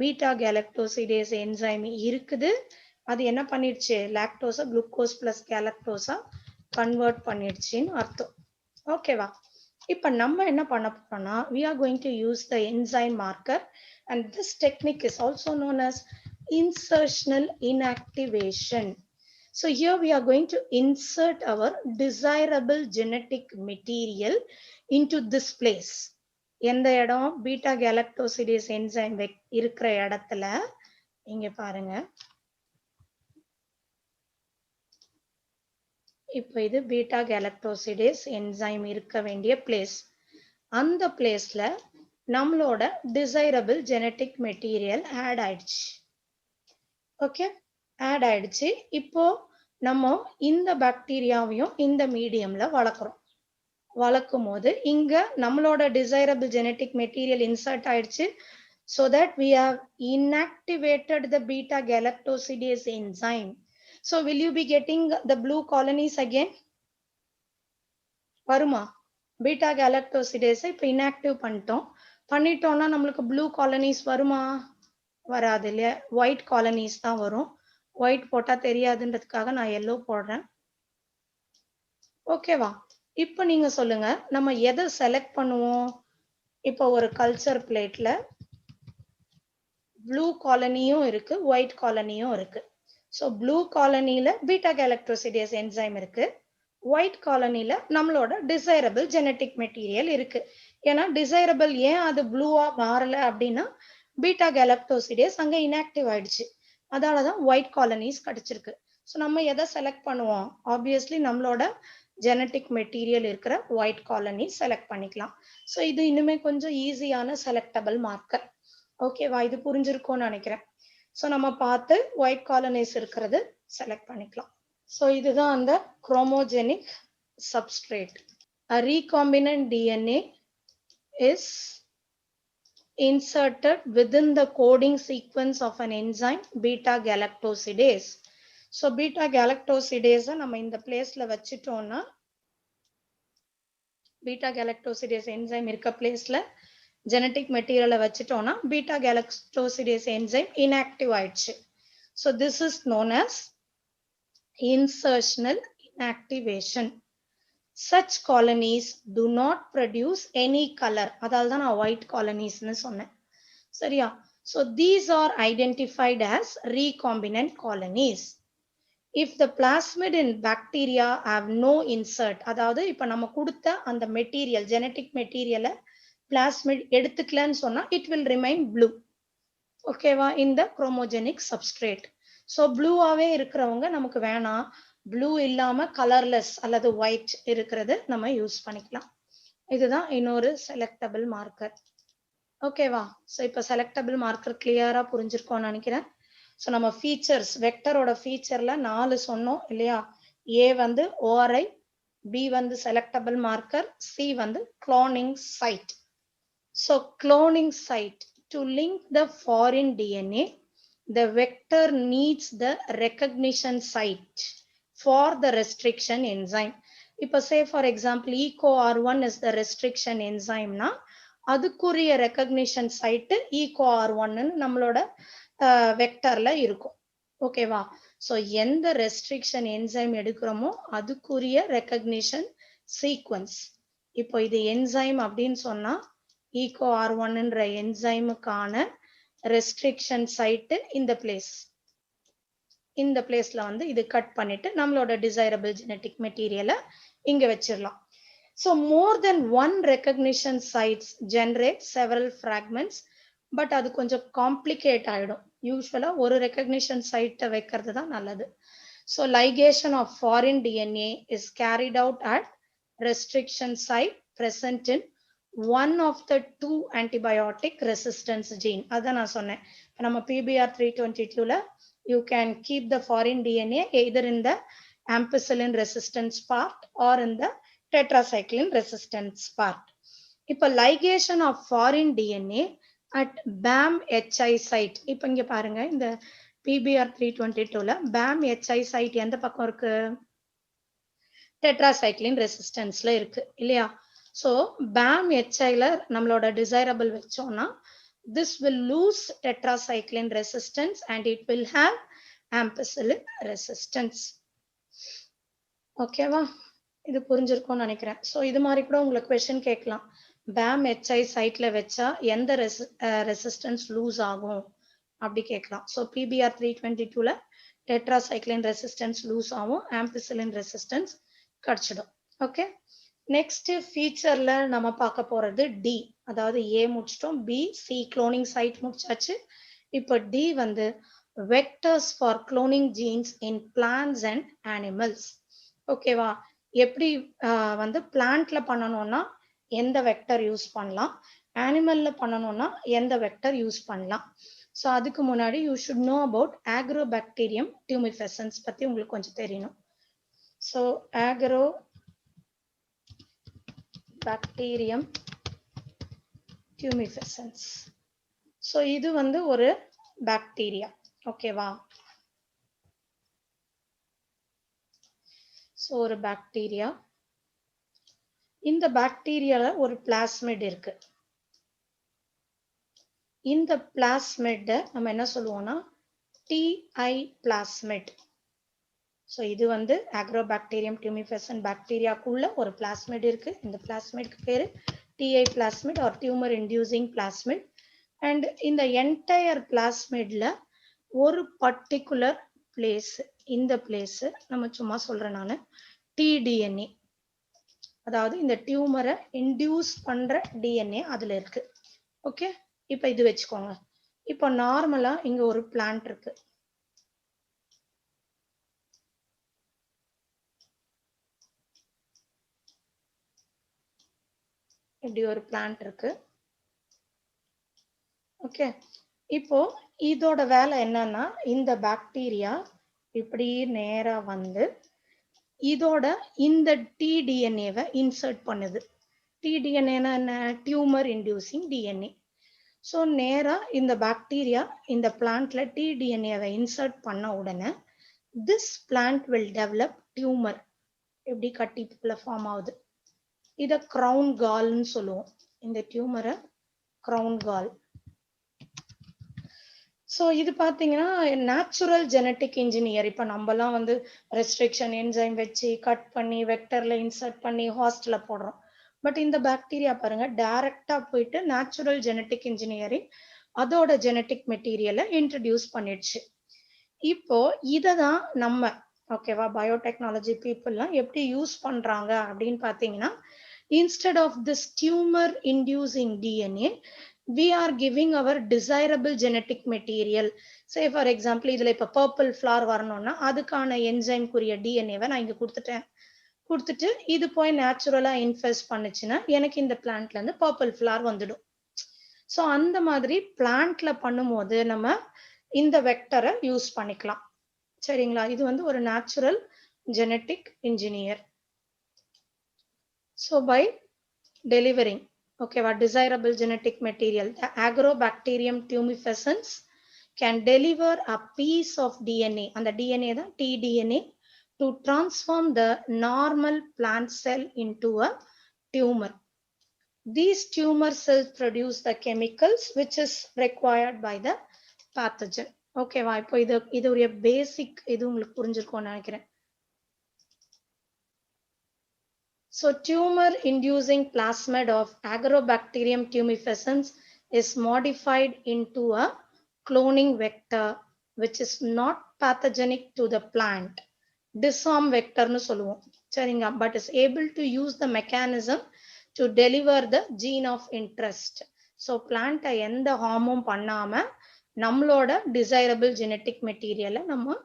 பீட்டா கேலக்டோசிடேஸ் என்சைம் இருக்குது, அது என்ன பண்ணிடுச்சு, லாக்டோஸை குளுக்கோஸ் பிளஸ் கேலக்டோஸா கன்வெர்ட் பண்ணிடுச்சுன்னு அர்த்தம். ஓகேவா? இப்போ நம்ம என்ன பண்ண போறோம்னா, we are going to use the enzyme marker, and this technique is also known as insertional inactivation. So here we are going to insert our desirable genetic material into this place. எந்த இடம், பீட்டா கேலக்டோசிடேஸ் என்சைம் இருக்கிற இடத்துல இங்க பாருங்க. இப்போ இது பீட்டா கேலக்டோசிடேஸ் என்சைம் இருக்க வேண்டிய பிளேஸ். அந்த பிளேஸ்ல நம்மளோட டிசைரபிள் ஜெனட்டிக் மெட்டீரியல் ஆட் ஆயிடுச்சு. ஓகே, ஆட் ஆயிடுச்சு. இப்போ நம்ம இந்த பாக்டீரியாவையும் இந்த மீடியம்ல வளர்க்குறோம். வளர்க்கும் போது இங்க நம்மளோட டிசைரபிள் ஜெனட்டிக் மெட்டீரியல் இன்சர்ட் ஆயிடுச்சு. So that we have inactivated the beta galactosidase enzyme. So will you be getting the blue colonies again? வருமா? பீட்டா கேலக்டோசிடேஸை இப்போ இன்ஆக்டிவ் பண்ணிட்டோம்னா நம்மளுக்கு ப்ளூ காலனிஸ் வருமா? வராது இல்லையா? ஒயிட் காலனிஸ் தான் வரும். ஒயிட் போட்டா தெரியாதுன்றதுக்காக நான் எல்லோ போடுறேன். ஓகேவா? இப்போ நீங்க சொல்லுங்க, நம்ம எதை செலக்ட் பண்ணுவோம்? இப்போ ஒரு கல்ச்சர் பிளேட்ல ப்ளூ காலனியும் இருக்கு, ஒயிட் காலனியும் இருக்கு. ஸோ ப்ளூ காலனியில பீட்டா கேலக்டோசிடேஸ் என்சைம் இருக்கு, ஒயிட் காலனில நம்மளோட டிசைரபிள் ஜெனட்டிக் மெட்டீரியல் இருக்கு. ஏன்னா டிசைரபிள் ஏன் அது ப்ளூவா மாறல அப்படின்னா, பீட்டா கேலக்டோசிடேஸ் அங்க இன்ஆக்டிவ் ஆயிடுச்சு, அதாலதான் ஒயிட் காலனிஸ் கிடைச்சிருக்கு. ஸோ நம்ம எதை செலக்ட் பண்ணுவோம்? ஆப்வியஸ்லி நம்மளோட ஜெனட்டிக் மெட்டீரியல் இருக்கிற ஒயிட் காலனி செலக்ட் பண்ணிக்கலாம். ஸோ இது இன்னுமே கொஞ்சம் ஈஸியான செலக்டபிள் மார்க்கர். ஓகேவா? இது புரிஞ்சிருக்கும்னு நினைக்கிறேன். ஸோ நம்ம பார்த்து ஒயிட் காலனிஸ் இருக்கிறது செலக்ட் பண்ணிக்கலாம். ஸோ இதுதான் அந்த குரோமோஜெனிக் substrate. A recombinant DNA is inserted within the coding sequence of an enzyme beta galactosidase. So beta galactosidase நம்ம இந்த பிளேஸ்ல வச்சிட்டோம்னா, பீட்டா கேலக்டோசிடேஸ் என்சைம் இருக்க பிளேஸ்ல ஜெனட்டிக் மெட்டீரியலை வச்சிட்டோம்னா பீட்டா கேலக்டோசிடேஸ் என்சைம் இன்ஆக்டிவ் ஆயிடுச்சு. So this is known as insertional inactivation. Such colonies do not produce any color. அதால தான் நான் white colonies னு சொன்னேன். சரியா? So these are identified as recombinant colonies. If the plasmid in bacteria have no insert, அதாவது இப்ப நம்ம கொடுத்த அந்த மெட்டீரியல், ஜெனட்டிக் மெட்டீரியலை பிளாஸ்மிட் எடுத்துக்கலன்னு சொன்னா it will remain blue. ஓகேவா, இந்த குரோமோஜெனிக் சப்ஸ்ட்ரேட். ஸோ ப்ளூவாகவே இருக்கிறவங்க நமக்கு வேணாம், ப்ளூ இல்லாமல் கலர்லெஸ் அல்லது ஒயிட் இருக்கிறது நம்ம யூஸ் பண்ணிக்கலாம். இதுதான் இன்னொரு செலக்டபிள் மார்க்கர். ஓகேவா, ஸோ இப்போ செலக்டபிள் மார்க்கர் கிளியராக புரிஞ்சிருக்கோம்னு நினைக்கிறேன். ஸோ நம்ம ஃபீச்சர்ஸ், வெக்டரோட ஃபீச்சரில் 4 சொன்னோம் இல்லையா? ஏ வந்து ஓஆர்ஐ, பி வந்து செலக்டபிள் மார்க்கர், சி வந்து cloning site. So cloning site, to link the foreign DNA, the vector needs the recognition site for the restriction enzyme. இப்போ say for example EcoR1 is the restriction enzyme na, அதுக்குரிய recognition site EcoR1 நம்மளோட வெக்டர்ல இருக்கும். ஓகேவா, ஸோ எந்த ரெஸ்ட்ரிக்ஷன் என்சைம் எடுக்கிறோமோ அதுக்குரிய ரெக்கக்னிஷன் சீக்வன்ஸ். இப்போ இது என்சைம் அப்படின்னு சொன்னா EcoR1ன்ற என்சைமுக்கான ரெஸ்ட்ரிக்ஷன் சைட்டு இந்த பிளேஸ். இந்த பிளேஸ்ல வந்து இது கட் பண்ணிட்டு நம்மளோட டிசைரபிள் ஜெனட்டிக் மெட்டீரியலை இங்க வச்சிடலாம். So more then one recognition sites generate several fragments. But அது கொஞ்சம் காம்ப்ளிகேட் ஆகிடும். யூஸ்வலாக ஒரு ரெக்கக்னிஷன் சைட்டை வைக்கிறது தான் நல்லது. So ligation of foreign DNA is carried out at restriction site present in one of the 2 antibiotic resistance gene. அதான் நான் சொன்னேன், நம்ம PBR322ல you can keep the foreign DNA either in the ampicillin resistance part or in the tetracycline resistance part. இப்போ ligation of foreign DNA at BAM-HI site. இப்போ இங்க பாருங்க, இந்த PBR322ல BAM-HI site எந்த பக்கம் இருக்கு? tetracycline resistanceல இருக்கு இல்லையா? ஸோ BAM-HIல நம்மளோட டிசைரபிள் வச்சோம்னா this will lose tetracycline resistance and it will have ampicillin resistance. ஓகேவா, இது புரிஞ்சிருக்கும்னு நினைக்கிறேன். ஸோ இது மாதிரி கூட உங்களுக்கு கொஸ்டின் கேட்கலாம், BAM-HI சைட்ல வச்சா எந்த ரெசிஸ்டன்ஸ் லூஸ் ஆகும் அப்படி கேட்கலாம். ஸோ PBR322ல டெட்ராசைக்ளின் ரெசிஸ்டன்ஸ் லூஸ் ஆகும், ஆம்பிசிலின் ரெசிஸ்டன்ஸ் கிடைச்சிடும். ஓகே, நெக்ஸ்ட் ஃபீச்சர்ல நம்ம பார்க்க போறது டி. அதாவது ஏ முடிச்சிட்டோம், பி சி குளோனிங் சைட் முடிச்சாச்சு. இப்போ டி வந்து vectors for cloning jeans in plants and animals. ஓகேவா, எப்படி வந்து பிளான்ட்ல பண்ணணும்னா எந்த வெக்டர் யூஸ் பண்ணலாம், அனிமல்ல பண்ணணும்னா எந்த வெக்டர் யூஸ் பண்ணலாம். ஸோ அதுக்கு முன்னாடி யூ ஷுட் நோ அபவுட் ஆக்ரோபாக்டீரியம் டியூமிஃபெசன்ஸ் பத்தி உங்களுக்கு கொஞ்சம் தெரியணும். ஸோ ஆக்ரோபாக்டீரியம் டியூமிஃபெசன்ஸ், ஸோ இது வந்து ஒரு பாக்டீரியா. ஓகேவா, ஸோ ஒரு பாக்டீரியா, இந்த பாக்டீரியால ஒரு பிளாஸ்மிட் இருக்கு. இந்த பிளாஸ்மிட் நம்ம என்ன சொல்லுவோம்னா டிஐ பிளாஸ்மிட். ஸோ இது வந்து ஆக்ரோபாக்டீரியம் டியூமிஃபெசன் பாக்டீரியாக்குள்ள ஒரு பிளாஸ்மிட் இருக்கு. இந்த பிளாஸ்மிட்க்கு பேரு Ti plasmid or tumor inducing plasmid. And இந்த என்டையர் பிளாஸ்மிட்ல ஒரு பர்டிகுலர் பிளேஸ், இந்த பிளேஸ் நம்ம சும்மா சொல்றேன் நான், டிடிஎன்ஏ, அதாவது இந்த டியூமரை இன்டியூஸ் பண்ற டிஎன்ஏ அதுல இருக்கு. ஓகே, இப்போ இது வச்சுக்கோங்க. இப்போ நார்மலா இங்க ஒரு பிளான்ட் இருக்கு. இப்படி ஒரு பிளான்ட் இருக்கு. ஓகே, இப்போ இதோட வேலை என்னன்னா, இந்த பாக்டீரியா இப்படி நேரா வந்து இதோட இந்த டிடிஎன்ஏவை இன்சர்ட் பண்ணுது. டிடிஎன்ஏனா என்ன? Tumour inducing DNA. ஸோ நேரா இந்த பாக்டீரியா இந்த பிளான்ட்ல டிடிஎன்ஏவை இன்சர்ட் பண்ண உடனே this plant will develop tumour. எப்படி கட்டி போல ஃபார்ம் ஆகுது. இதை கிரவுன் கால்னு சொல்லுவோம். இந்த டியூமரை கிரவுன் கால். ஸோ இது பார்த்தீங்கன்னா நேச்சுரல் ஜெனட்டிக் இன்ஜினியர். இப்போ நம்மலாம் வந்து ரெஸ்ட்ரிக்ஷன் என்சைம் வச்சு கட் பண்ணி வெக்டர்ல இன்சர்ட் பண்ணி ஹாஸ்டல்ல போடுறோம். பட் இந்த பாக்டீரியா பாருங்க, டைரக்டா போயிட்டு நேச்சுரல் ஜெனட்டிக் இன்ஜினியரிங் அதோட ஜெனட்டிக் மெட்டீரியலை இன்ட்ரடியூஸ் பண்ணிடுச்சு. இப்போ இதை தான் நம்ம ஓகேவா பயோடெக்னாலஜி பீப்புள்லாம் எப்படி யூஸ் பண்றாங்க அப்படின்னு பார்த்தீங்கன்னா, Instead of this tumor inducing DNA, we are giving our desirable genetic material. Say for example, இதுல இப்ப purple flower வரணும்னா அதுக்கான enzyme குறிய DNA-வை நான் இங்க கொடுத்துட்டு இது போய் நேச்சுரலா இன்ஃபெஸ்ட் பண்ணுச்சுன்னா எனக்கு இந்த பிளான்ட்ல இருந்து பர்பிள் ஃபிளவர் வந்துடும். ஸோ அந்த மாதிரி பிளான்ட்ல பண்ணும்போது நம்ம இந்த வெக்டரை யூஸ் பண்ணிக்கலாம். சரிங்களா? இது வந்து ஒரு natural genetic engineer. So by delivering ஓகேவா desirable genetic material, the Agrobacterium tumescens can deliver a piece of DNA, and the DNA தான் tDNA, to transform the normal plant cell into a tumor. These tumor cells produce the chemicals which is required by the pathogen. ஓகேவா? இப்போ இது ஒரு பேசிக் இது உங்களுக்கு புரிஞ்சிருக்கும்னு நினைக்கிறேன். So tumor inducing plasmid of Agrobacterium tumescens is modified into a cloning vector which is not pathogenic to the plant. Disarm vector nu சொல்லுவோம். சரிங்க? But is able to use the mechanism to deliver the gene of interest. So plant எந்த ஹார்மும் பண்ணாம நம்மளோட desirable genetic material நம்ம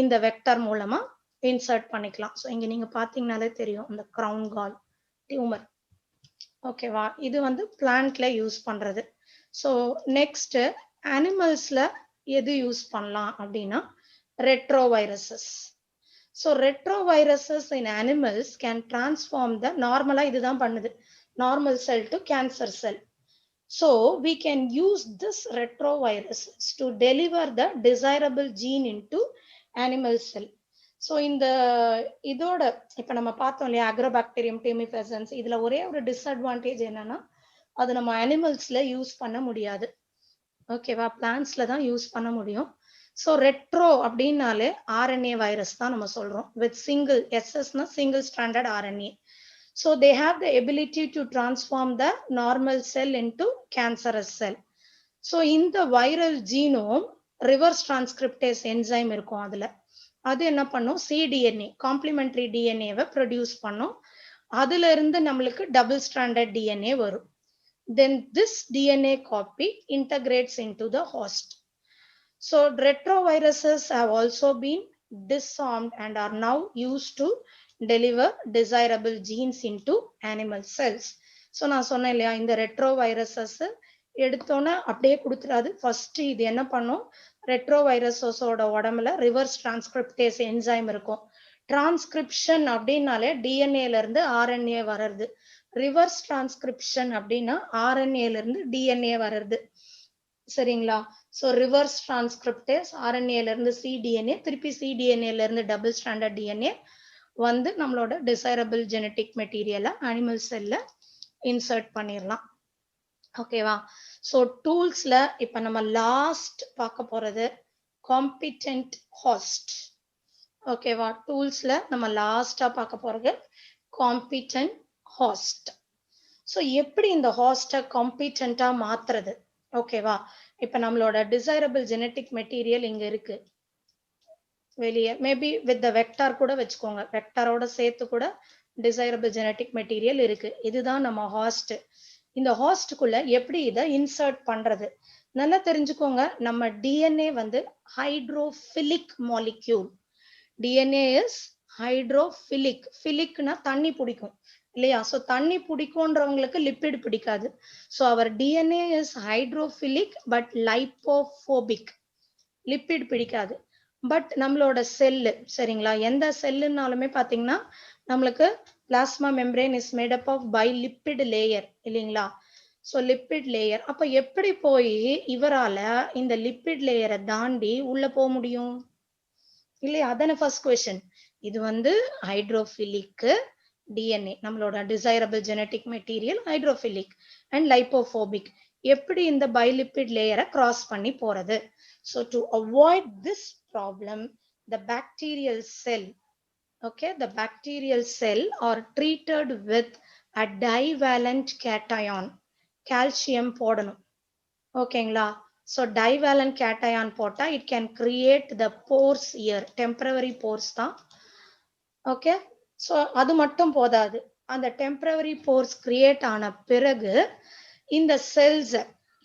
இந்த வெக்டர் மூலமா இன்சர்ட் பண்ணிக்கலாம். ஸோ இங்க நீங்க பாத்தீங்கன்னாலே தெரியும் இந்த கிரவுன் கால் டியூமர். ஓகேவா? இது வந்து பிளான்ட்ல யூஸ் பண்றது. ஸோ நெக்ஸ்ட் அனிமல்ஸ்ல எது யூஸ் பண்ணலாம் அப்படின்னா retroviruses. So retroviruses in animals can transform the நார்மலா இதுதான் பண்ணுது normal cell to cancer cell. So we can use this retroviruses to deliver the desirable gene into animal cell. So இந்த இதோட இப்ப நம்ம பார்த்தோம் இல்லையா Agrobacterium tumescens, இதுல ஒரே ஒரு டிஸ்அட்வான்டேஜ் என்னன்னா அது நம்ம அனிமல்ஸ்ல யூஸ் பண்ண முடியாது. ஓகேவா? பிளான்ட்ஸ்ல தான் யூஸ் பண்ண முடியும். ஸோ ரெட்ரோ அப்படின்னாலே RNA வைரஸ் தான் நம்ம சொல்றோம். வித் சிங்கிள் எஸ்எஸ்னா single standard RNA. So they have the ability to transform the normal cell into cancerous cell. So in the viral genome, reverse transcriptase enzyme இருக்கும் அதுல. அது என்ன பண்ணும்? cDNA, complementary DNA-வை produce பண்ணும். அதுல இருந்து நம்மளுக்கு double stranded DNA வரும். Then this DNA copy integrates into the host. So retroviruses have also been disarmed and are now used to deliver desirable genes into animal cells. So நான் சொன்னேன் இல்லையா இந்த ரெட்ரோவைரஸஸ் எடுத்தோன்னே அப்படியே கொடுத்துடாது. ஃபர்ஸ்ட் இது என்ன பண்ணும்? ரெட்ரோவைரஸஸோட உடம்புல ரிவர்ஸ் டிரான்ஸ்கிரிப்டேஸ் என்சைம் இருக்கும். டிரான்ஸ்கிரிப்ஷன் அப்படின்னாலே டிஎன்ஏல இருந்து ஆர்என்ஏ வர்றது. ரிவர்ஸ் டிரான்ஸ்கிரிப்ஷன் அப்படின்னா ஆர்என்ஏல இருந்து டிஎன்ஏ வர்றது. சரிங்களா? ஸோ ரிவர்ஸ் டிரான்ஸ்கிரிப்டேஸ் ஆர்என்ஏல இருந்து சிடிஎன்ஏ, திருப்பி சிடிஎன்ஏல இருந்து டபுள் ஸ்டாண்டர்ட் டிஎன்ஏ வந்து நம்மளோட டிசைரபிள் ஜெனட்டிக் மெட்டீரியலை அனிமல் செல்ல இன்சர்ட் பண்ணிடலாம். ஓகேவா? ஸோ டூல்ஸ்ல இப்ப நம்ம லாஸ்ட் பார்க்க போறது காம்பிட்டன்ட் ஹாஸ்ட். ஓகேவா? டூல்ஸ்ல நம்ம லாஸ்டா பார்க்க போறது காம்பிட்டன்ட் ஹாஸ்ட். ஸோ எப்படி இந்த ஹாஸ்டை காம்பிட்டன்டா மாத்துறது? ஓகேவா? இப்ப நம்மளோட டிசைரபிள் ஜெனட்டிக் மெட்டீரியல் இங்க இருக்கு வெளியே, மேபி வித் த வெக்டார் கூட வச்சுக்கோங்க, வெக்டாரோட சேர்த்து கூட டிசைரபிள் ஜெனட்டிக் மெட்டீரியல் இருக்கு. இதுதான் நம்ம ஹாஸ்ட். இந்த ஹாஸ்டுக்குள்ள எப்படி இதை இன்சர்ட் பண்றது? நல்லா தெரிஞ்சுக்கோங்க. நம்ம டிஎன்ஏ வந்து hydrophilic molecule. DNA is hydrophilic. ஃபிலிக்னா தண்ணி பிடிக்கும் இல்லையா? ஸோ தண்ணி பிடிக்கும்ன்றவங்களுக்கு லிப்பிட் பிடிக்காது. So our DNA is hydrophilic but lipophobic. Lipid பிடிக்காது. பட் நம்மளோட செல்லு, சரிங்களா, எந்த செல்லுனாலுமே பாத்தீங்கன்னா நம்மளுக்கு plasma membrane is made up of bi lipid layer இல்லைங்களா? So lipid layer. அப்ப எப்படி போய் இவரால இந்த லிப்பிட் லேயரை தாண்டி உள்ள போக முடியும் இல்லையா? அதான ஃபர்ஸ்ட் கொஸ்டின். இது வந்து ஹைட்ரோஃபிலிக் டிஎன்ஏ, நம்மளோட desirable genetic material hydrophilic and lipophobic. எப்படி இந்த பைலிப்பிட் லேயரை கிராஸ் பண்ணி போறது? So to avoid this problem, the bacterial cell, okay, the bacterial cell are treated with a divalent cation. Calcium போடணும். ஓகேங்களா? So divalent cation போட்டா it can create the pores here, temporary pores தான். ஓகே? So அது மட்டும் போதாது. அந்த டெம்பரவரி போர்ஸ் கிரியேட் ஆன பிறகு இந்த செல்ஸ்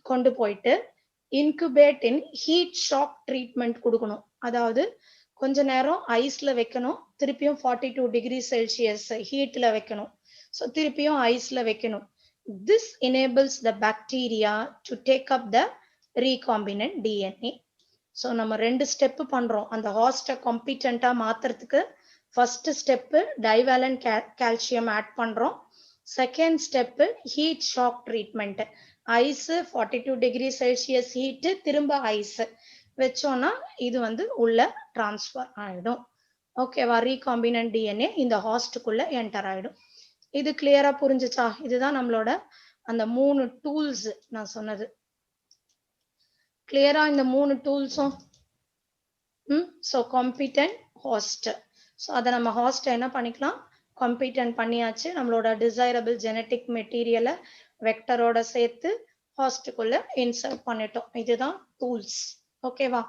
கொண்டு போயிட்டு இன்குபேட் இன் ஹீட் ஷாக் ட்ரீட்மெண்ட் கொடுக்கணும். அதாவது கொஞ்ச நேரம் ஐஸ்ல வைக்கணும், திருப்பியும் 42 டிகிரி செல்சியஸ் ஹீட்ல வைக்கணும். ஸோ திருப்பியும் ஐஸ்ல வைக்கணும். This enables the bacteria to take up the recombinant DNA. ஸோ நம்ம 2 ஸ்டெப் பண்றோம் அந்த ஹாஸ்ட்டை காம்பிட்டண்டா மாத்துறதுக்கு. First step divalent calcium add பண்றோம். Second step heat shock treatment. Ice 42 degree Celsius heat, திரும்ப ஐஸ் வச்சோம்னா இது வந்து உள்ள டிரான்ஸ்ஃபர் ஆயிடும். ஓகேவா? ரீகாம்பினன்ட் டிஎன்ஏ இந்த ஹாஸ்டுக்குள்ள என்டர் ஆயிடும். இது கிளியரா புரிஞ்சுச்சா? இதுதான் நம்மளோட அந்த 3 டூல்ஸ் நான் சொன்னது. கிளியரா இந்த 3 டூல்ஸும்? So competent host. ஸோ அதை நம்ம ஹாஸ்ட் என்ன பண்ணிக்கலாம்? காம்பிட்டன்ட் பண்ணியாச்சு. நம்மளோட டிசைரபிள் ஜெனட்டிக் மெட்டீரியலை வெக்டரோட சேர்த்து ஹாஸ்டுக்குள்ள இன்சர்ட் பண்ணிட்டோம். இதுதான் டூல்ஸ். ஓகேவா?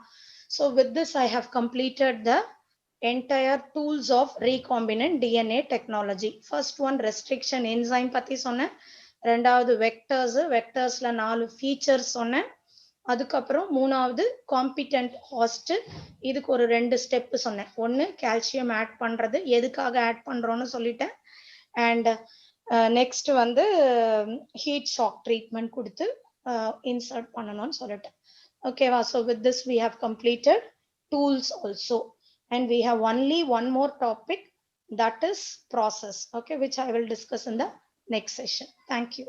So with this I have completed the entire tools of recombinant DNA technology. First one restriction enzyme பத்தி சொன்னேன். ரெண்டாவது வெக்டர்ஸ்ல 4 features சொன்னேன். அதுக்கப்புறம் மூணாவது காம்பிட்டன்ட் ஹாஸ்ட். இதுக்கு ஒரு 2 ஸ்டெப் சொன்னேன். ஒன்று கால்சியம் ஆட் பண்றது, எதுக்காக ஆட் பண்றோம்னு சொல்லிட்டேன். அண்ட் நெக்ஸ்ட் வந்து ஹீட் ஷாக் ட்ரீட்மெண்ட் கொடுத்து இன்சர்ட் பண்ணணும்னு சொல்லிட்டேன். ஓகேவா? So with this we have completed tools also. And we have only one more topic, that is process, okay, which I will discuss in the next session. Thank you.